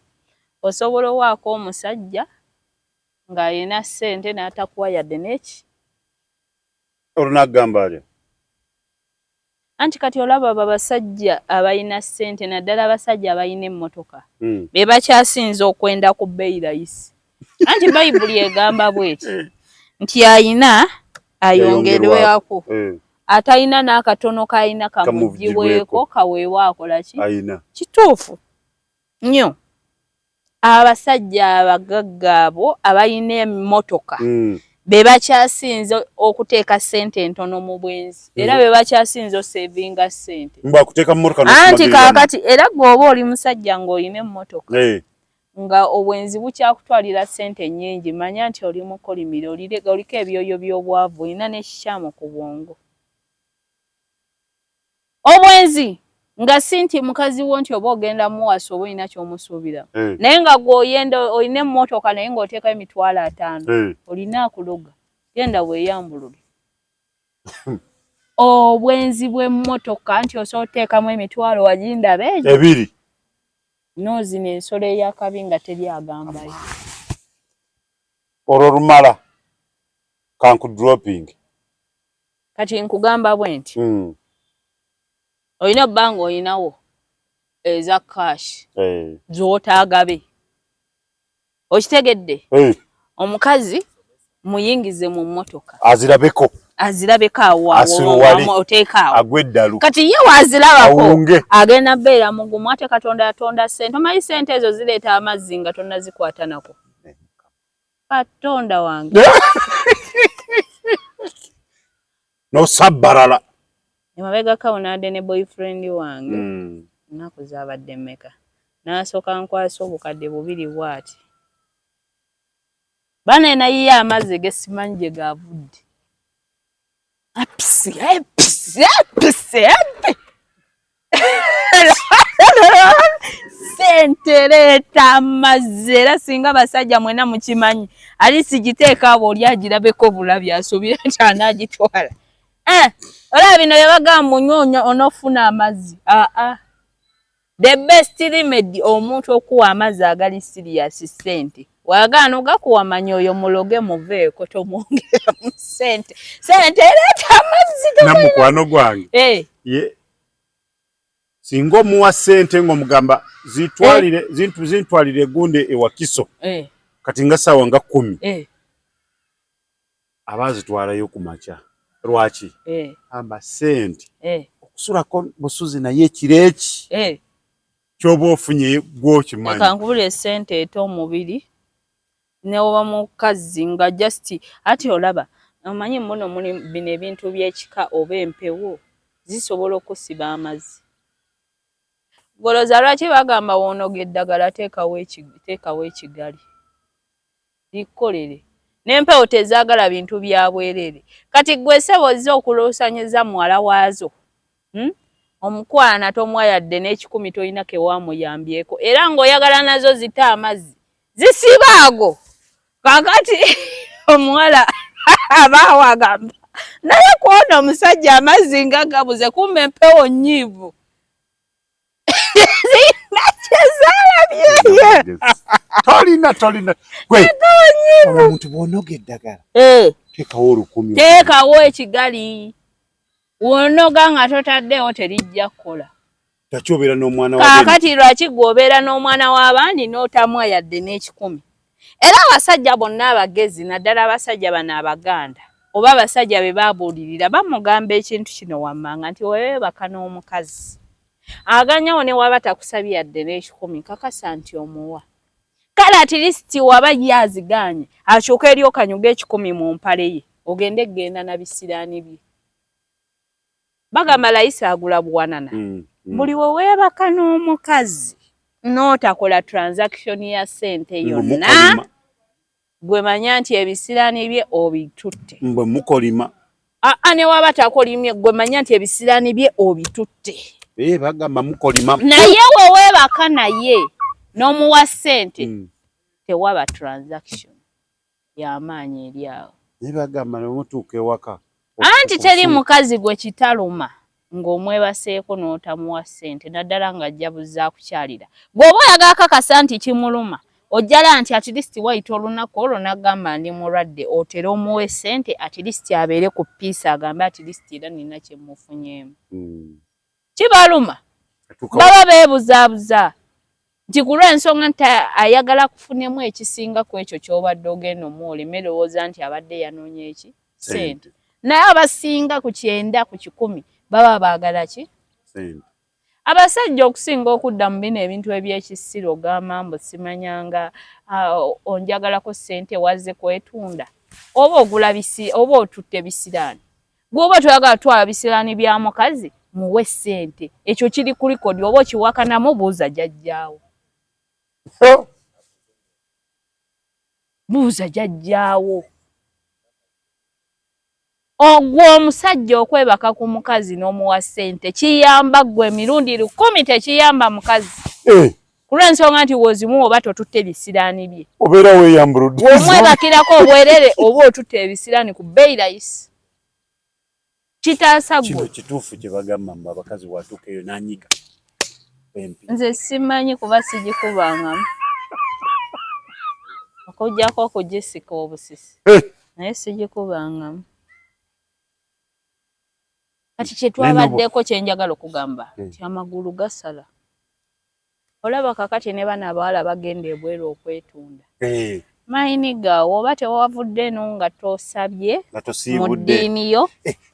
Speaker 1: osobola owaako omusajja ng'ayina ssente n'atakuwa yadde neki
Speaker 3: olunagamba alyo
Speaker 1: anti kati olaba abasajja abayina ssente naddala abasajja abayina emmotoka be bakyasinza okwenda ku bbeeyi layisi anti bayibuli egamba bweti nti ayina ayongerwako atayina n'akatono kayina kamugibweko kaweewa akola ki kituufu nnyo. Abasajja abagagga abo abayina emmotoka be bakyasinza okuteeka ssente entono mu bwenzi era be bakyasinza osevinga ssente anti kaakati era gw'oba oli musajja ng'olina emmotoka nga obwenzi bukyakutwalira ssente nnyingi manya nti oli mukolimire oliko ebyoyo by'obwavu olina n'ekikyamu ku bwongo. Obwenzi nga si nti mukazi wo nti oba ogenda muwasa oba olina ky'omusuubira naye nga gw'oyenda olina emmotoka naye ng'oteeka $5,000 olina akuloga genda weeyambulule. Obwenzi bw'emmotoka nti osobola oteekamu $2,000 wagindaba egyo
Speaker 3: ebiri
Speaker 1: noozina ensolo ey'akabi nga teri agambayo
Speaker 3: Ororumala. Kanku dropping.
Speaker 1: Kati nkugamba bwenti. Oyina bango oyinawo. Eza cash. Zotagabe. Okitegedde? Omukazi muyingize mu mmotoka. Azirabeko awo oteekaawo.
Speaker 3: Agweddalu.
Speaker 1: Kati ye wazirabako. Agenda beera mugumu ate Katonda yatonda ssente. Omanyi ssente ezo zireeta amazzi nga tonnazikwata nako. Katonda wange.
Speaker 3: No sabbarala.
Speaker 1: Emabega kawunadde ne boyfriend wange. Nnaku zaabadde mmeka. N'asooka nkwasa obukadde 2 bw'ati. Bana nayiye amazzi gesimanyi gye gaavudde. Apisi. Sente leeta amazzi era singa basajja mwena mukimanyi. Ali sigiteeka abo oli agirabeko bulabi asuubira nti anaagitwala. Olaba bino bye bagamba munyoonya onofuna amazzi. The best remedy omuntu okuwa amazzi agali serious ssente. Wagaana ogakuwa manyi oyo muloge muveeko tomwongera mu ssente. Ssente ereeta amazzi.
Speaker 3: Namukwano gwange. Singa omuwa ssente ng'omugamba zintwalire egunde ewa Kiso. Kati nga ssaawa nga 10. Abaazitwalayo ku makya. Lwaki? Amba ssente. Okusulako busuzi naye ekireki. Kyoba ofunye gw'okimanyi.
Speaker 1: Kankubula essente eto omubiri. Ne oba mukazi nga just ati olaba. Omanyi muno bino ebintu by'ekika oba empewo zisobola okusiba amazzi. Goloza lwaki bagamba woonoga eddagala teekawo ekigali. Likolere. N'empewo tezaagala bintu bya bwerere. Kati gwe ssebo ozze okuloosanyeza muwala waazo. Omukwana tomwayadde n'ekikumi toyina ke wamuyambyeko. Era ng'oyagala nazo zita amazzi. Zisiba ago. Kakati omuwala abaawo agamba. Naye kuona omusajja amazzi nga gabuze kumbe empewo nnyiivu.
Speaker 3: Tolina. Gwe. Omuntu bw'onoga eddagala. Teekawo 10.
Speaker 1: Teekawo ekigali. W'onoga nga totaddewo terijja kukola.
Speaker 3: Takyobeera n'omwana w'abandi.
Speaker 1: Kaakati lwaki gw'obeera n'omwana w'abandi n'otamwa yadde n'ekikumi. Era abasajja bonna abagezi naddala abasajja bano Abaganda oba abasajja be baabuulirira bamugamba ekintu kino wammanga nti weebaka n'omukazi. Aganyawo ne waba takusabye yadde n'ekikumi kakasa nti omuwa. Kale at least waba yaziganye akyuka eri okanyuga ekikumi mu mpale ye ogende genda na bisiraani bye. Bagamba layisi agula buwanana. Buli we weebaka n'omukazi n'otakola transaction ya ssente yonna gwe manya nti ebisiraani bye obitutte.
Speaker 3: Mbwe mukolima.
Speaker 1: Ne waba takolimye gwe manya nti ebisiraani bye obitutte.
Speaker 3: Bagamba mukolima.
Speaker 1: Naye we weebaka naye n'omuwa ssente tewaba transaction y'amaanyi eri awo.
Speaker 3: Bagamba n'omutuuka ewaka.
Speaker 1: Anti teri mukazi gwe kitaluma ng'omwebaseeko n'otamuwa ssente naddala ng'ajja buzza kukyalira. Bw'oba oyagala kakasa nti kimuluma ojjala nti at least wayita olunaku olwo n'agamba ndi mulwadde otera omuwe ssente at least abeere ku piisa agambe at least era nina kye mufunyeemu. Kibaluma. Baba beebuzaabuza nti ku lw'ensonga nti ayagala kufunemu ekisinga ku ekyo ky'obadde ogenda omuwolema erowooza nti abadde yanoonya eki ssente. Naye abasinga ku 9 ku 10 baba baagala ki?
Speaker 3: Ssente.
Speaker 1: Abasajja okusinga okudda mu bino ebintu eby'ekisiro gamambo simanyanga onjagalako ssente wazze kwetunda oba ogula oba otutte bisiraani. Bw'oba toyagala twala bisiraani bya mukazi muwe ssente. Ekyo kiri ku likodi oba okiwakanamu buuza jjajjaawo. Buuza jjajjaawo. Ogwo omusajja okwebaka ku mukazi n'omuwa ssente kiyamba gwe emirundi 10 tekiyamba mukazi. Ku lw'ensonga nti wozimu oba totutte bisiraani bye.
Speaker 3: Obeera weeyambuludde.
Speaker 1: Omwebakirako obwerere oba otutte ebisiraani ku bbeeyi layisi. Kitaasa gwe.
Speaker 3: Kino kituufu kye bagamba mbu abakazi bw'atuuka eyo n'anyiga.
Speaker 1: Nze simanyi kuba sigikubangamu. okujjako okugisika obusisi naye sigikubangamu kati kyetwabaddeko kyenjagala okugamba nti amagulu gasala olaba kakati ne bana abawala bagenda ebweru okwetunda mayini gaawo oba tewavudde no nga tosabye mu ddiini yo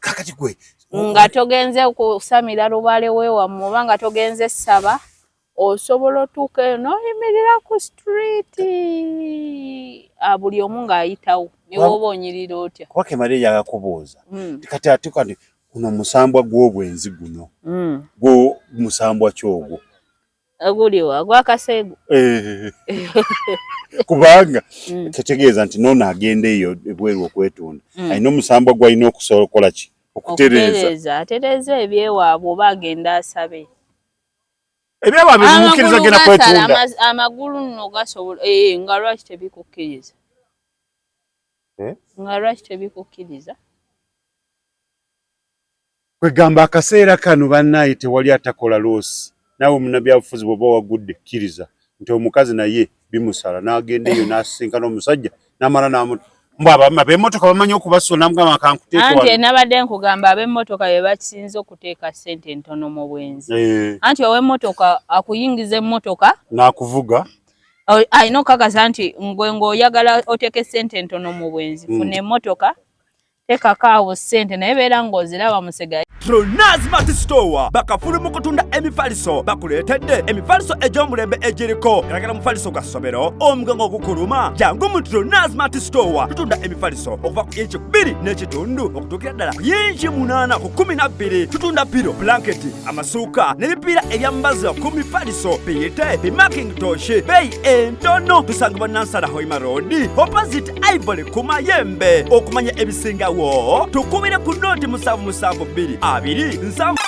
Speaker 3: kakati gwe
Speaker 1: nga togenze kusamira lubale weewammwe oba nga togenze saba osobola otuuka eyo n'oyimirira ku street buli omu ng'ayitawo niwoba onyirira otya
Speaker 3: kwake male yagakubuuza kati ate kati kuno musambwa gw'obwenzi guno gwo musambwa kyogwo
Speaker 1: guliwa gwakaseegu
Speaker 3: kubanga tetegeeza nti nono agenda eyo ebweru okwetunda alina omusambwa gwalina okusobola okukola ki okutereeza
Speaker 1: atereeza ebyewaabwe oba agenda asabe
Speaker 3: ebyewaabwe bimukkiriza agenda kwetunda
Speaker 1: amagulu nno gasobola nga lwaki tebikukkiriza nga lwaki tebikukkiriza
Speaker 3: kwegamba akaseera kano bannaaye tewali atakola loosi naawe munnabyabufuzi bw'oba wagudde kkiriza nti omukazi naye bimusala n'agenda eyo n'asisinkana omusajja n'amala ab'emmotoka bamanyi okubasula namugamba akankuteeka
Speaker 1: anti nabadde nkugamba ab'emmotoka be bakisinze okuteeka ssente entono mu bwenzi anti ow'emmotoka akuyingiza emmotoka
Speaker 3: n'akuvuga
Speaker 1: alina okukakasa nti ngwe ng'oyagala oteeke ssente entono mu bwenzi funa emmotoka teekako awo ssente naye beera ng'oziraba musega
Speaker 4: Tronaz Mart Store bakafulu mu kutunda emifaliso bakuleetedde emifaliso egy'omulembe egiriko eragala mufaliso gwa ssomero omugongo ogukuluma jangu mu Tronaz Mart Store tutunda emifaliso okuva ku inchi 2 n'ekitundu okutuukira ddala ku inchi 8 ku 12 tutunda piro blanketi amasuuka n'ebipiira ebyambaza ku mifaliso biyite bimakintosh beeyi entono tusangibwa Nansana Hoima Road opposite Ivory ku Mayembe okumanya ebisingawo tukubire ku noti 772 abiri nsambu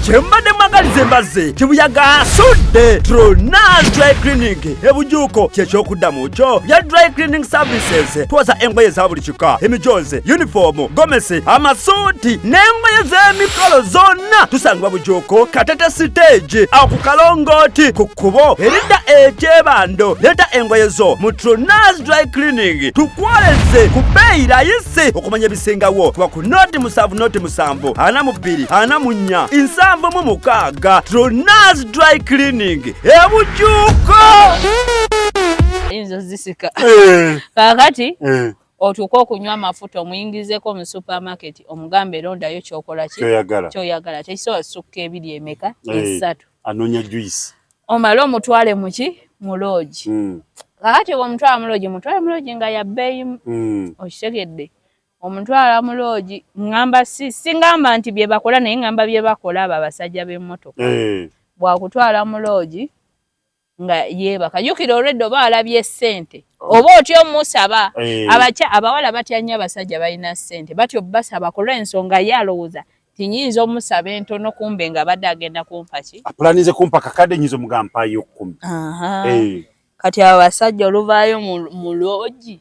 Speaker 4: kyembadde mwagaliza embaze kibuyaga asudde Tronaz Dry Cleaning ebujuuko kyekyokuddamu kyo bya Dry Cleaning Services twoza engoye za buli kika emijoze uniform gomesi amasuuti n'engoye z'emikolo zonna tusangibwa bujuuko Katete Stage awo ku Kalongooti ku kkubo eridda ekyebando leeta engoye zo mu Tronaz Dry Cleaning tukwoleze ku bbeeyi layisi okumanya ebisingawo tuba ku noti 7 noti 7 42 44 76 Tronaz Dry Cleaning ebujuuko
Speaker 1: inzo zisika kakati otuuka okunywa amafuta omuyingizeko mu supermarket omugambe londayo kyokola ki kyoyagala tekisobola sukka ebiri emeka esatu
Speaker 3: anoonya juice
Speaker 1: omala omutwale muki mu lodge kakati omutwala mu lodge mutwale mu lodge nga yabbeeyi okitegedde omutwala mu lodge ngamba singamba nti bye bakola naye ngamba bye bakola abo abasajja b'emmotoka bwakutwala mu lodge nga yeebaka jjukira olwedde oba alabye ssente oba otyo musaba abawala batya nnyo abasajja balina ssente batyo basaba ku lw'ensonga ye alowooza tinyinza omusaba entono kumbe nga badde agenda kumpa ki
Speaker 3: apulanize kumpa kakadde nyinza omugampayo 10
Speaker 1: kati abasajja oluvaayo mu lodge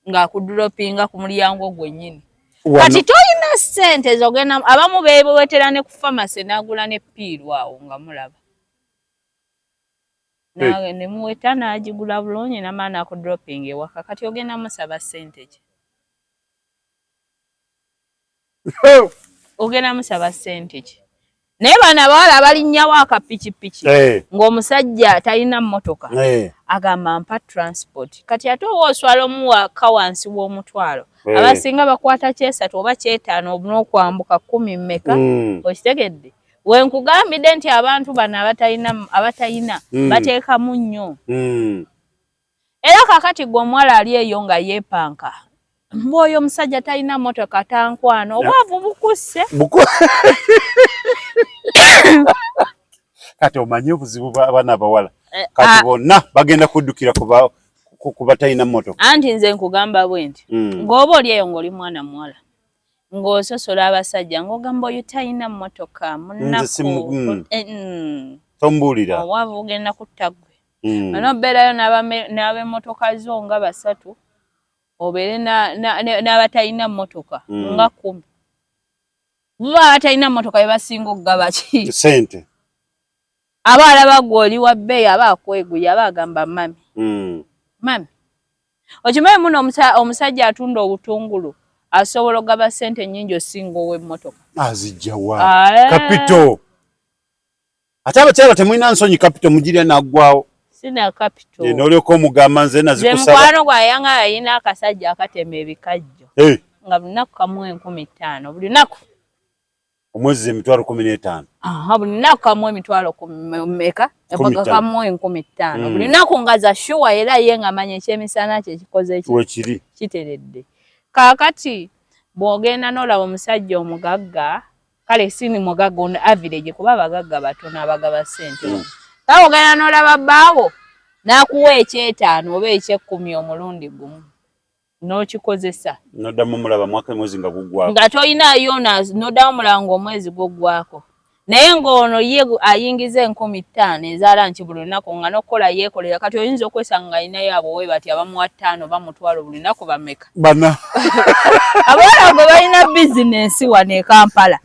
Speaker 1: ng'akudropinga ku mulyango gwennyini kati toyina ssente zogenda abamu beewetera ne ku famasi n'agula ne piiru awo nga mulaba ne muweta n'agigula bulungi n'amaana akudropinga ewaka kati ogenda musaba ssente ki ogenda musaba ssente ki naye bana abawala abalinnyawo akapikipiki ng'omusajja talina mmotoka agamba mpa transport kati ate oba oswala omuwaka wansi w'omutwalo abasinga bakwata kyesatu oba kyetaano n'okwambuka 10 mmeka okitegedde wenkugambidde nti abantu bano abatayina bateekamu nnyo era kakati gwe omuwala ali eyo nga yeepanka mbwoyo omusajja talina mmotoka tankwana obwavu bukusse
Speaker 3: kati omanyi obuzibu bw'abaana abawala kati bonna bagenda kuddukira ku batalina mmotoka
Speaker 1: anti nze nkugamba bwe nti ng'oba oli eyo ng'oli mwana muwala ng'ososola abasajja ng'ogamba oyo talina mmotoka munaku
Speaker 3: tombuulira
Speaker 1: obwavu bugenda kutta ggwe ano obeerayo n'ab'emmotoka zo nga 3 obeere n'abatalina mmotoka nga 10 buba abatalina mmotoka be basinga okugaba ki
Speaker 3: ssente
Speaker 1: aba alaba gwe oli wa bbeeyi aba akweguya aba agamba mami Okimanyi muno omusajja atunda obutungulu asobola ogaba ssente nnyingi osinga ow'emmotoka.
Speaker 3: Azijja wa kapito. Ate abakyala temulina nsonyi kapito mugirya naggwawo.
Speaker 1: Sina kapito.
Speaker 3: N'olyoka omugamba nze nazikusaba.
Speaker 1: Nze mukwano gwa yanga yalina akasajja akatema ebikajjo. Nga buli lunaku kamuwa 15,000 buli lunaku.
Speaker 3: Omwezi 15,000.
Speaker 1: Buli lunaku kamuwa 10,000 empaka kamuwa 15,000 buli lunaku nga za shuwa era ye nga amanya ekyemisana kye kikoze
Speaker 3: ki
Speaker 1: kiteredde. Kaakati bw'ogenda n'olaba omusajja omugagga kale sini mugagga ono average kuba abagagga batono abagaba ssente. Kale ogenda n'olaba bbaawo n'akuwa eky'etaano oba eky'ekkumi omulundi gumu n'okikozesa.
Speaker 3: N'oddamu mulaba mwaka mwezi nga guggwako.
Speaker 1: Nga toyinaayo n'oddamu mulaba ng'omwezi guggwako. Naye ng'ono ye ayingiza 15,000 ezaala nti buli lunaku nga n'okukola yeekolera kati oyinza okwesanga nga alinayo abo we bati abamuwa 5 bamutwala buli lunaku bameka.
Speaker 3: Bana.
Speaker 1: Abawala gwe balina bizinensi wano e Kampala.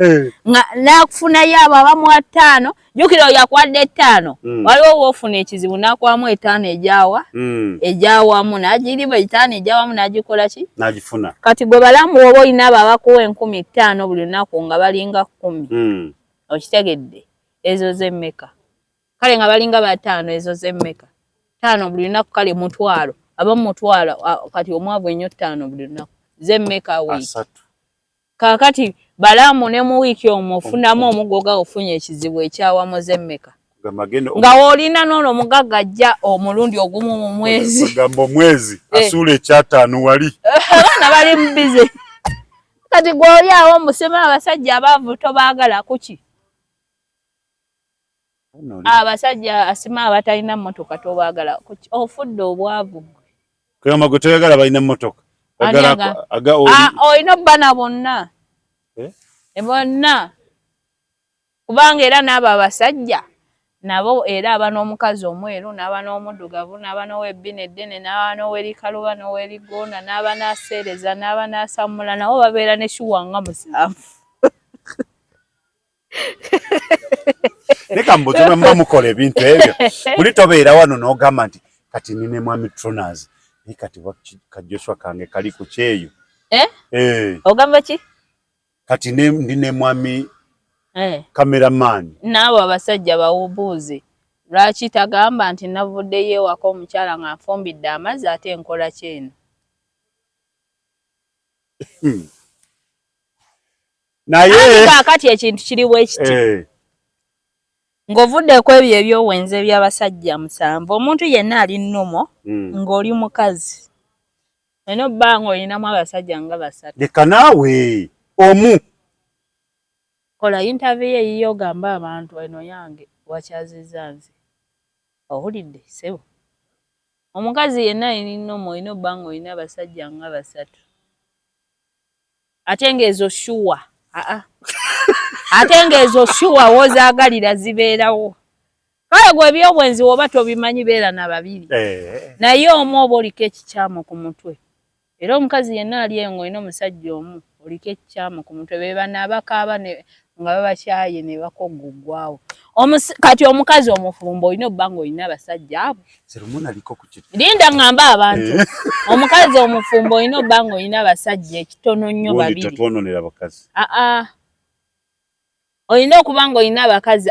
Speaker 1: N'akufunayo abo abamuwa 5 jjukira oyo akwadde 5 waliwo woofuna ekizibu n'akwamu 5 egyawamu n'agiriba 5 egyawamu n'agikola ki?
Speaker 3: N'agifuna.
Speaker 1: Kati gwe balamu oba olina abo abakuwa 15,000 buli lunaku nga balinga 10. Okitegedde ezo z'emmeka kale nga balinga 5 ezo z'emmeka 5 buli lunaku kale mutwalo abamutwala kati omwavu ennyo 5 buli lunaku z'emmeka wiiki kaakati balamu ne mu wiiki omwo ofunamu omugoga ofunye ekizibu ekyawamu z'emmeka nga woolina n'ono omugagga ajja omulundi ogumu mu mwezi
Speaker 3: gamba omwezi asuula ekyataano wali
Speaker 1: abaana bali mu bize kati gw'oli awo musema abasajja abaavu tobaagala kuki abasajja asima abatalina mmotoka tobaagala ofudde obwavu
Speaker 3: kugamba gwe toyagala balina mmotoka
Speaker 1: olina obbana bonna bonna kubanga era n'abo abasajja nabo era aba n'omukazi omweru n'aba n'omuddugavu n'aba n'ow'ebbina eddene n'aba n'ow'erikaluba n'ow'erigonda n'aba n'aseereza n'aba n'asamula nabo babeera ne shuwa nga 7.
Speaker 3: Leka mbuze mba mukola ebintu ebyo. Buli tobeera wano n'ogamba nti kati nine mwami Tronas. Naye kati Joshua kange kali ku kyeyo.
Speaker 1: Ogamba ki?
Speaker 3: Kati ndine mwami cameraman.
Speaker 1: N'abo abasajja bawubuuzi. Lwaki tagamba nti navuddeyo ewaka omukyala nga nfumbidde amazzi ate enkola kyeno?
Speaker 3: Naye
Speaker 1: kaakati ekintu kiri bwe kiti. Ng'ovuddeko ebyo ebyowenze by'abasajja 7 omuntu yenna ali nnumo ng'oli mukazi. Eno bbanga olinamu abasajja nga 3.
Speaker 3: Leka naawe omu.
Speaker 1: Kola interview eyiyo ogamba abantu eno yange wakyazizza nze. Owulidde sebo. Omukazi yenna ali nnumo olina bbanga olina abasajja nga 3. Ate ng'ezo shuwa. Ate ng'ezo shuwa wozaagalira zibeerawo. Kale gwe ebyobwenzi oba tobimanyi beera na 2. Naye omu oba oliko ekikyamu ku mutwe. Era omukazi yenna ali engo olina omusajja omu oliko ekikyamu ku mutwe be bana abakaaba nga babakyaye ne bakoguggwawo. Kati omukazi omufumbo olina obbanga olina abasajja abo.
Speaker 3: Serumuna aliko ku kitu.
Speaker 1: Linda ngamba abantu. Omukazi omufumbo olina obbanga olina abasajja ekitono nnyo 2.
Speaker 3: Tatwononera bakazi.
Speaker 1: Olina okubanga olina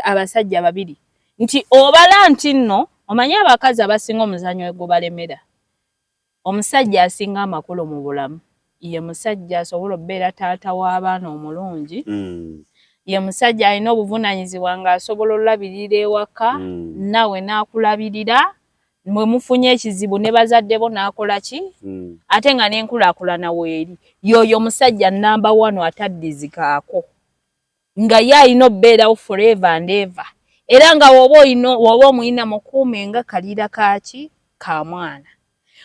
Speaker 1: abasajja 2. Nti obala nti nno omanyi abakazi abasinga omuzanyo gubalemera. Omusajja asinga amakulu mu bulamu ye musajja asobola obbeera taata w'abaana omulungi. Ye musajja alina obuvunaanyizibwa ng'asobola olabirira ewaka nawe n'akulabirira mwe mufunye ekizibu ne bazadde bo n'akola ki ate nga n'enkulaakulana weeri y'oyo musajja namba 1 ataddizikaako nga ye alina obbeerawo forever and ever era nga woba omuyina mukuume nga kalira kaaki ka mwana.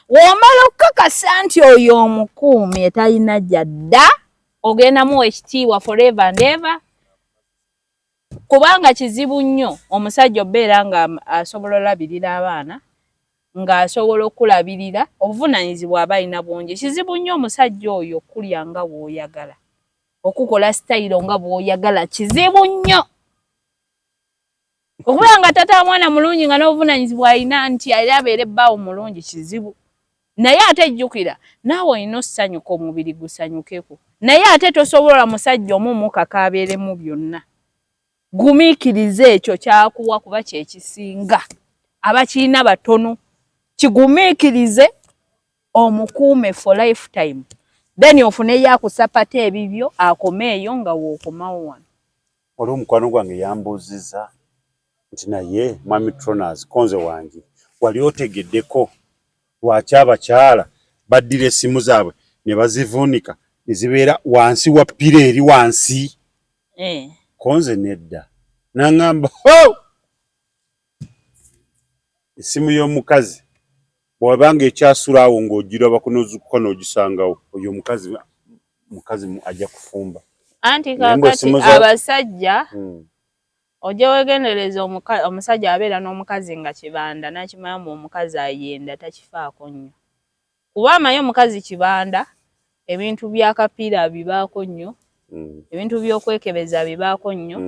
Speaker 1: W'omala okukakasa nti oyo omukuumi talina jadda ogenda muwa ekitiibwa forever and ever kubanga kizibu nnyo omusajja obbeera nga asobola olabirira abaana ng'asobola okulabirira obuvunaanyizibwa aba alina bungi. Kizibu nnyo omusajja oyo okulya nga bw'oyagala okukola sitayiro nga bw'oyagala kizibu nnyo okubeera nga tata mwana mulungi nga n'obuvunaanyizibwa alina nti era abeere bbaawo mulungi kizibu. naye ate jjukira naawe olina okusanyuka omubiri gusanyukeko naye ate tosobola musajja omu kakabeeremu byonna gumiikirize ekyo kyakuwa kuba kyekisinga abakiina batono kigumiikirize omukuume for lifetime then ofune yakusapata ebibyo akomeeyo nga wookomawo wano.
Speaker 3: Waliwo omukwano gwange yambuuziza nti naye mwami Tronaz konze wange wali otegeddeko lwaki abakyala baddira essimu zaabwe ne bazivuunika ne zibeera wansi wa ppira eri wansi? Konze nedda. N'aŋŋamba essimu y'omukazi bw'abanga ekyasula awo ng'ogirabako n'ozikuka n'ogisangawo oyo mukazi ajja kufumba.
Speaker 1: Anti kakati abasajja ojja weegendereza omusajja abeera n'omukazi nga kibanda nakimanyi omukazi ayenda takifaako nnyo kuba amanyi omukazi kibanda ebintu by'akapiira bibaako nnyo ebintu by'okwekebeza bibaako nnyo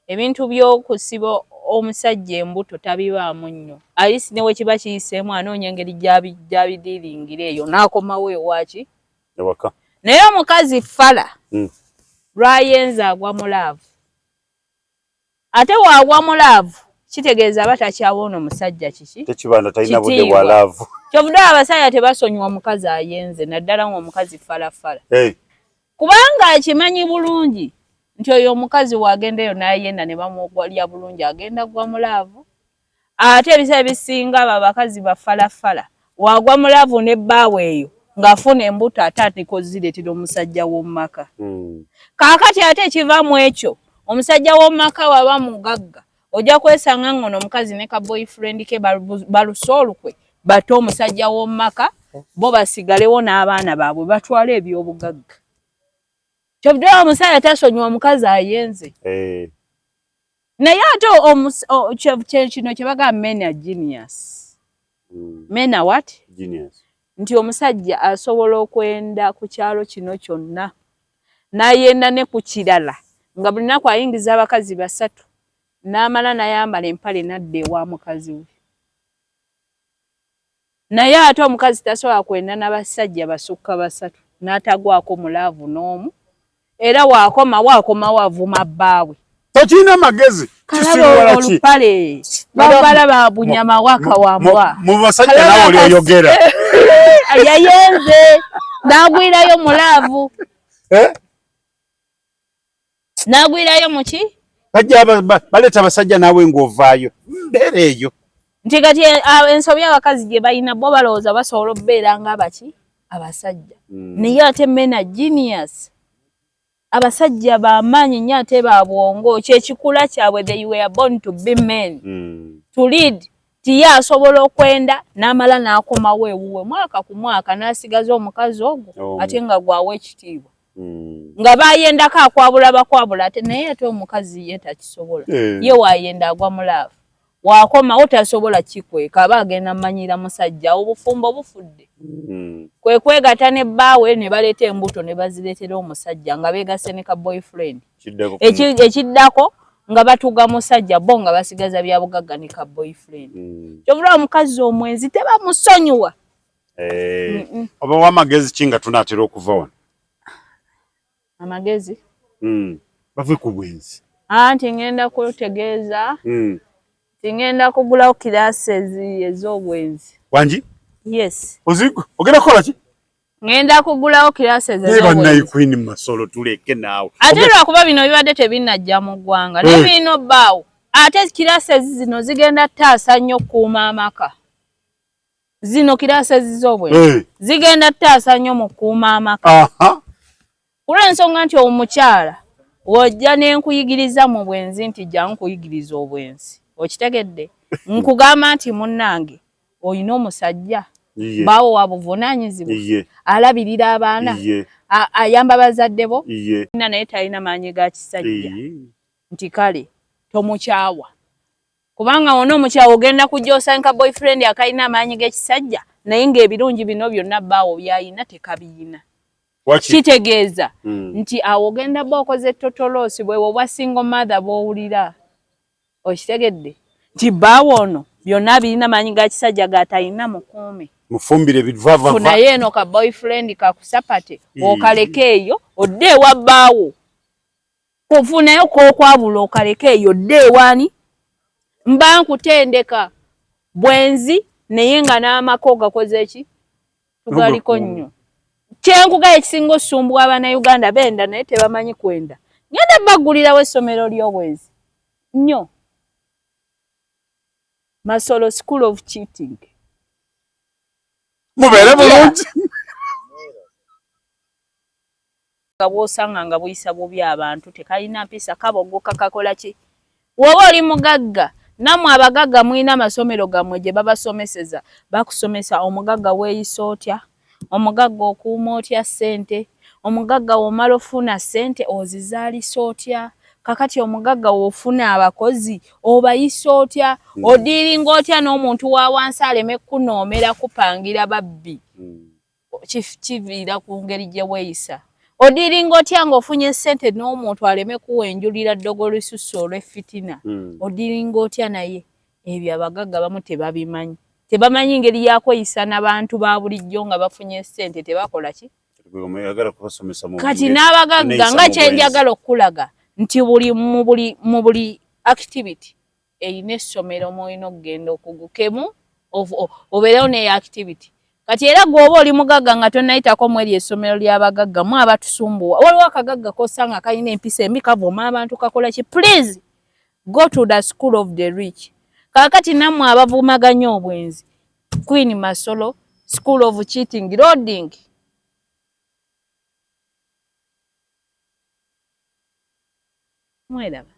Speaker 1: ebintu by'okusiba omusajja embuto tabibaamu nnyo ayisi ne wekiba kiyiseemu anoonya engeri gy'abidiiringira eyo n'akomawo ewaki
Speaker 3: ewaka
Speaker 1: naye omukazi fala lwayenza agwa mu laavu ate waagwa mu laavu kitegeeza aba takyawoona omusajja kiki
Speaker 3: tekibanda talina budde bwa laavu
Speaker 1: kyovudde abasajja tebasonyiwa omukazi ayenze naddala ng'omukazi falafala kubanga akimanyi bulungi nti oyo omukazi wagendeyo n'ayenda ne bamugwalya bulungi agenda gwa mu laavu ate ebiseera ebisinga abo abakazi bafalafala waagwa mu laavu ne bbaawe eyo ng'afuna embuto ate atikozireetera omusajja w'omu maka kaakati ate ekivaamu ekyo omusajja w'omu maka waba mugagga ojja kwesanga ng'ono omukazi ne ka boyfriend ke baluse olukwe bate omusajja w'omu maka bo basigalewo n'abaana baabwe batwala eby'obugagga kyovudde omusajja tasonyiwa omukazi ayenze naye ate kino kye bagamba men are genius men are what
Speaker 3: genius
Speaker 1: nti omusajja asobola okwenda ku kyalo kino kyonna n'ayenda ne ku kirala nga buli naku ayingiza abakazi 3 n'amala n'ayambala empale n'adda ewa mukazi we naye ate omukazi tasobola kwenda n'abasajja basukka 3 n'atagwako mu laavu n'omu era waakomawo avuma bbaawe
Speaker 3: tokirina magezi
Speaker 1: kalaba olupale bambala babunyama waka wambwa
Speaker 3: mu basajja nawe oli oyogera
Speaker 1: yayenze n'agwirayo mu laavu n'agwirayo muki
Speaker 3: baleeta abasajja naawe ng'ovaayo mbeera eyo
Speaker 1: nti kati ensobi abakazi gye balina bo balowooza basobola okubeera ng'abaki abasajja naye ate mena genius abasajja bamaanyi nnyo ate ba bwongo kyekikula kyabwe they were born to be men to lead tiye asobola okwenda n'amala n'akomawo ewuwe mwaka ku mwaka n'asigaza omukazi ogwo ate nga gwawe ekitiibwa nga bayendako akwabula ate naye ate omukazi ye takisobola ye wayenda agwa mu laavu wakomawo tasobola kikweka aba agenda manyira musajja obufumbo bufudde kwe kwegatta ne bbaawe ne baleeta embuto ne bazireetera omusajja nga beegase ne ka boyfriend ekiddako nga batuga musajja bo nga basigaza bya bugagga ne ka boyfriend kyovula omukazi omwenzi tebamusonyiwa
Speaker 3: oba w'amagezi ki nga tunaatera okuva wano
Speaker 1: amagezi
Speaker 3: bave ku bwenzi
Speaker 1: anti ngenda kutegeeza tingenda kugulawo classes ez'obwenzi
Speaker 3: wangi
Speaker 1: yes
Speaker 3: ogenda kukola ki
Speaker 1: ngenda kugulawo classes ez'obwenzi
Speaker 3: nayi queen masolo tuleke naawe
Speaker 1: ate lwakuba bino bibadde tebinajja mu ggwanga ne bino bbaawo ate classes zino zigenda taasa nnyo okukuuma amaka zino classes z'obwenzi zigenda taasa nnyo mu kukuuma amaka kulw'ensonga nti omukyala wojja ne nkuyigiriza mu bwenzi nti jja nkuyigiriza obwenzi okitegedde nkugamba nti munnange olina omusajja baawo wa buvunaanyizibwa alabirira abaana ayamba bazadde bo naye talina maanyi ga kisajja nti kale tomukyawa kubanga wona omukyawa ogenda kujja osanga boyfriend akalina amaanyi g'ekisajja naye ng'ebirungi bino byonna baawo byayina tekabiyina kitegeeza nti awo ogenda ba okoze ettotoloosi bwe bw'obwa single mother bw'owulira okitegedde nti bbaawo ono byonna birina maanyi ga kisajja g'atalina mukuume
Speaker 3: mufumbire bivava
Speaker 1: funa yeno ka boyfriend ka kusapate okaleke eyo odde wabbaawo kufunayo kokwabula okaleke eyo dde wani mba nkutendeka bwenzi naye nga n'amako gakoze ki tugaliko nnyo kyenkuga ekisinga osumbwa Abannayuganda benda naye tebamanyi kwenda ngenda bagulirawo essomero ly'obwenzi nnyo Masolo School of Cheating
Speaker 3: mubeere bulungi
Speaker 1: bw'osanga nga buyisa bubi abantu tekalina mpisa kabogo kakakola ki woba oli mugagga namwe abagagga mwina amasomero gammwe gye babasomeseza bakusomesa omugagga weeyisa otya omugagga okuuma otya ssente omugagga womala ofuna ssente ozizaalisa otya kakati omugagga wofuna abakozi obayisa otya odiiringa otya n'omuntu wa wansi aleme kunoomera kupangira babbi kiviira ku ngeri gye weeyisa odiiringa otya ng'ofunye ssente n'omuntu aleme kuwenjulira ddogo olususu olw'effitina odiiringa otya naye ebyo abagagga bamu tebabimanyi tebamanyi ngeri yakweyisa n'abantu ba bulijjo nga bafunye ssente tebakola ki kati n'abagagga nga kyenjagala okulaga nti mu buli activity eyina essomero mwolina okugenda okugukemu obeerewo n'eyo activity kati era gwoba oli mugagga nga tonnayitako mweri essomero ly'abagagga mu abatusumbuwa waliwo akagagga kosanga kalina empisa embi kavuma abantu kakola ki please go to the school of the rich kakati nammwe abavumaganya obwenzi Queen Masolo School of Cheating Loading mwelaba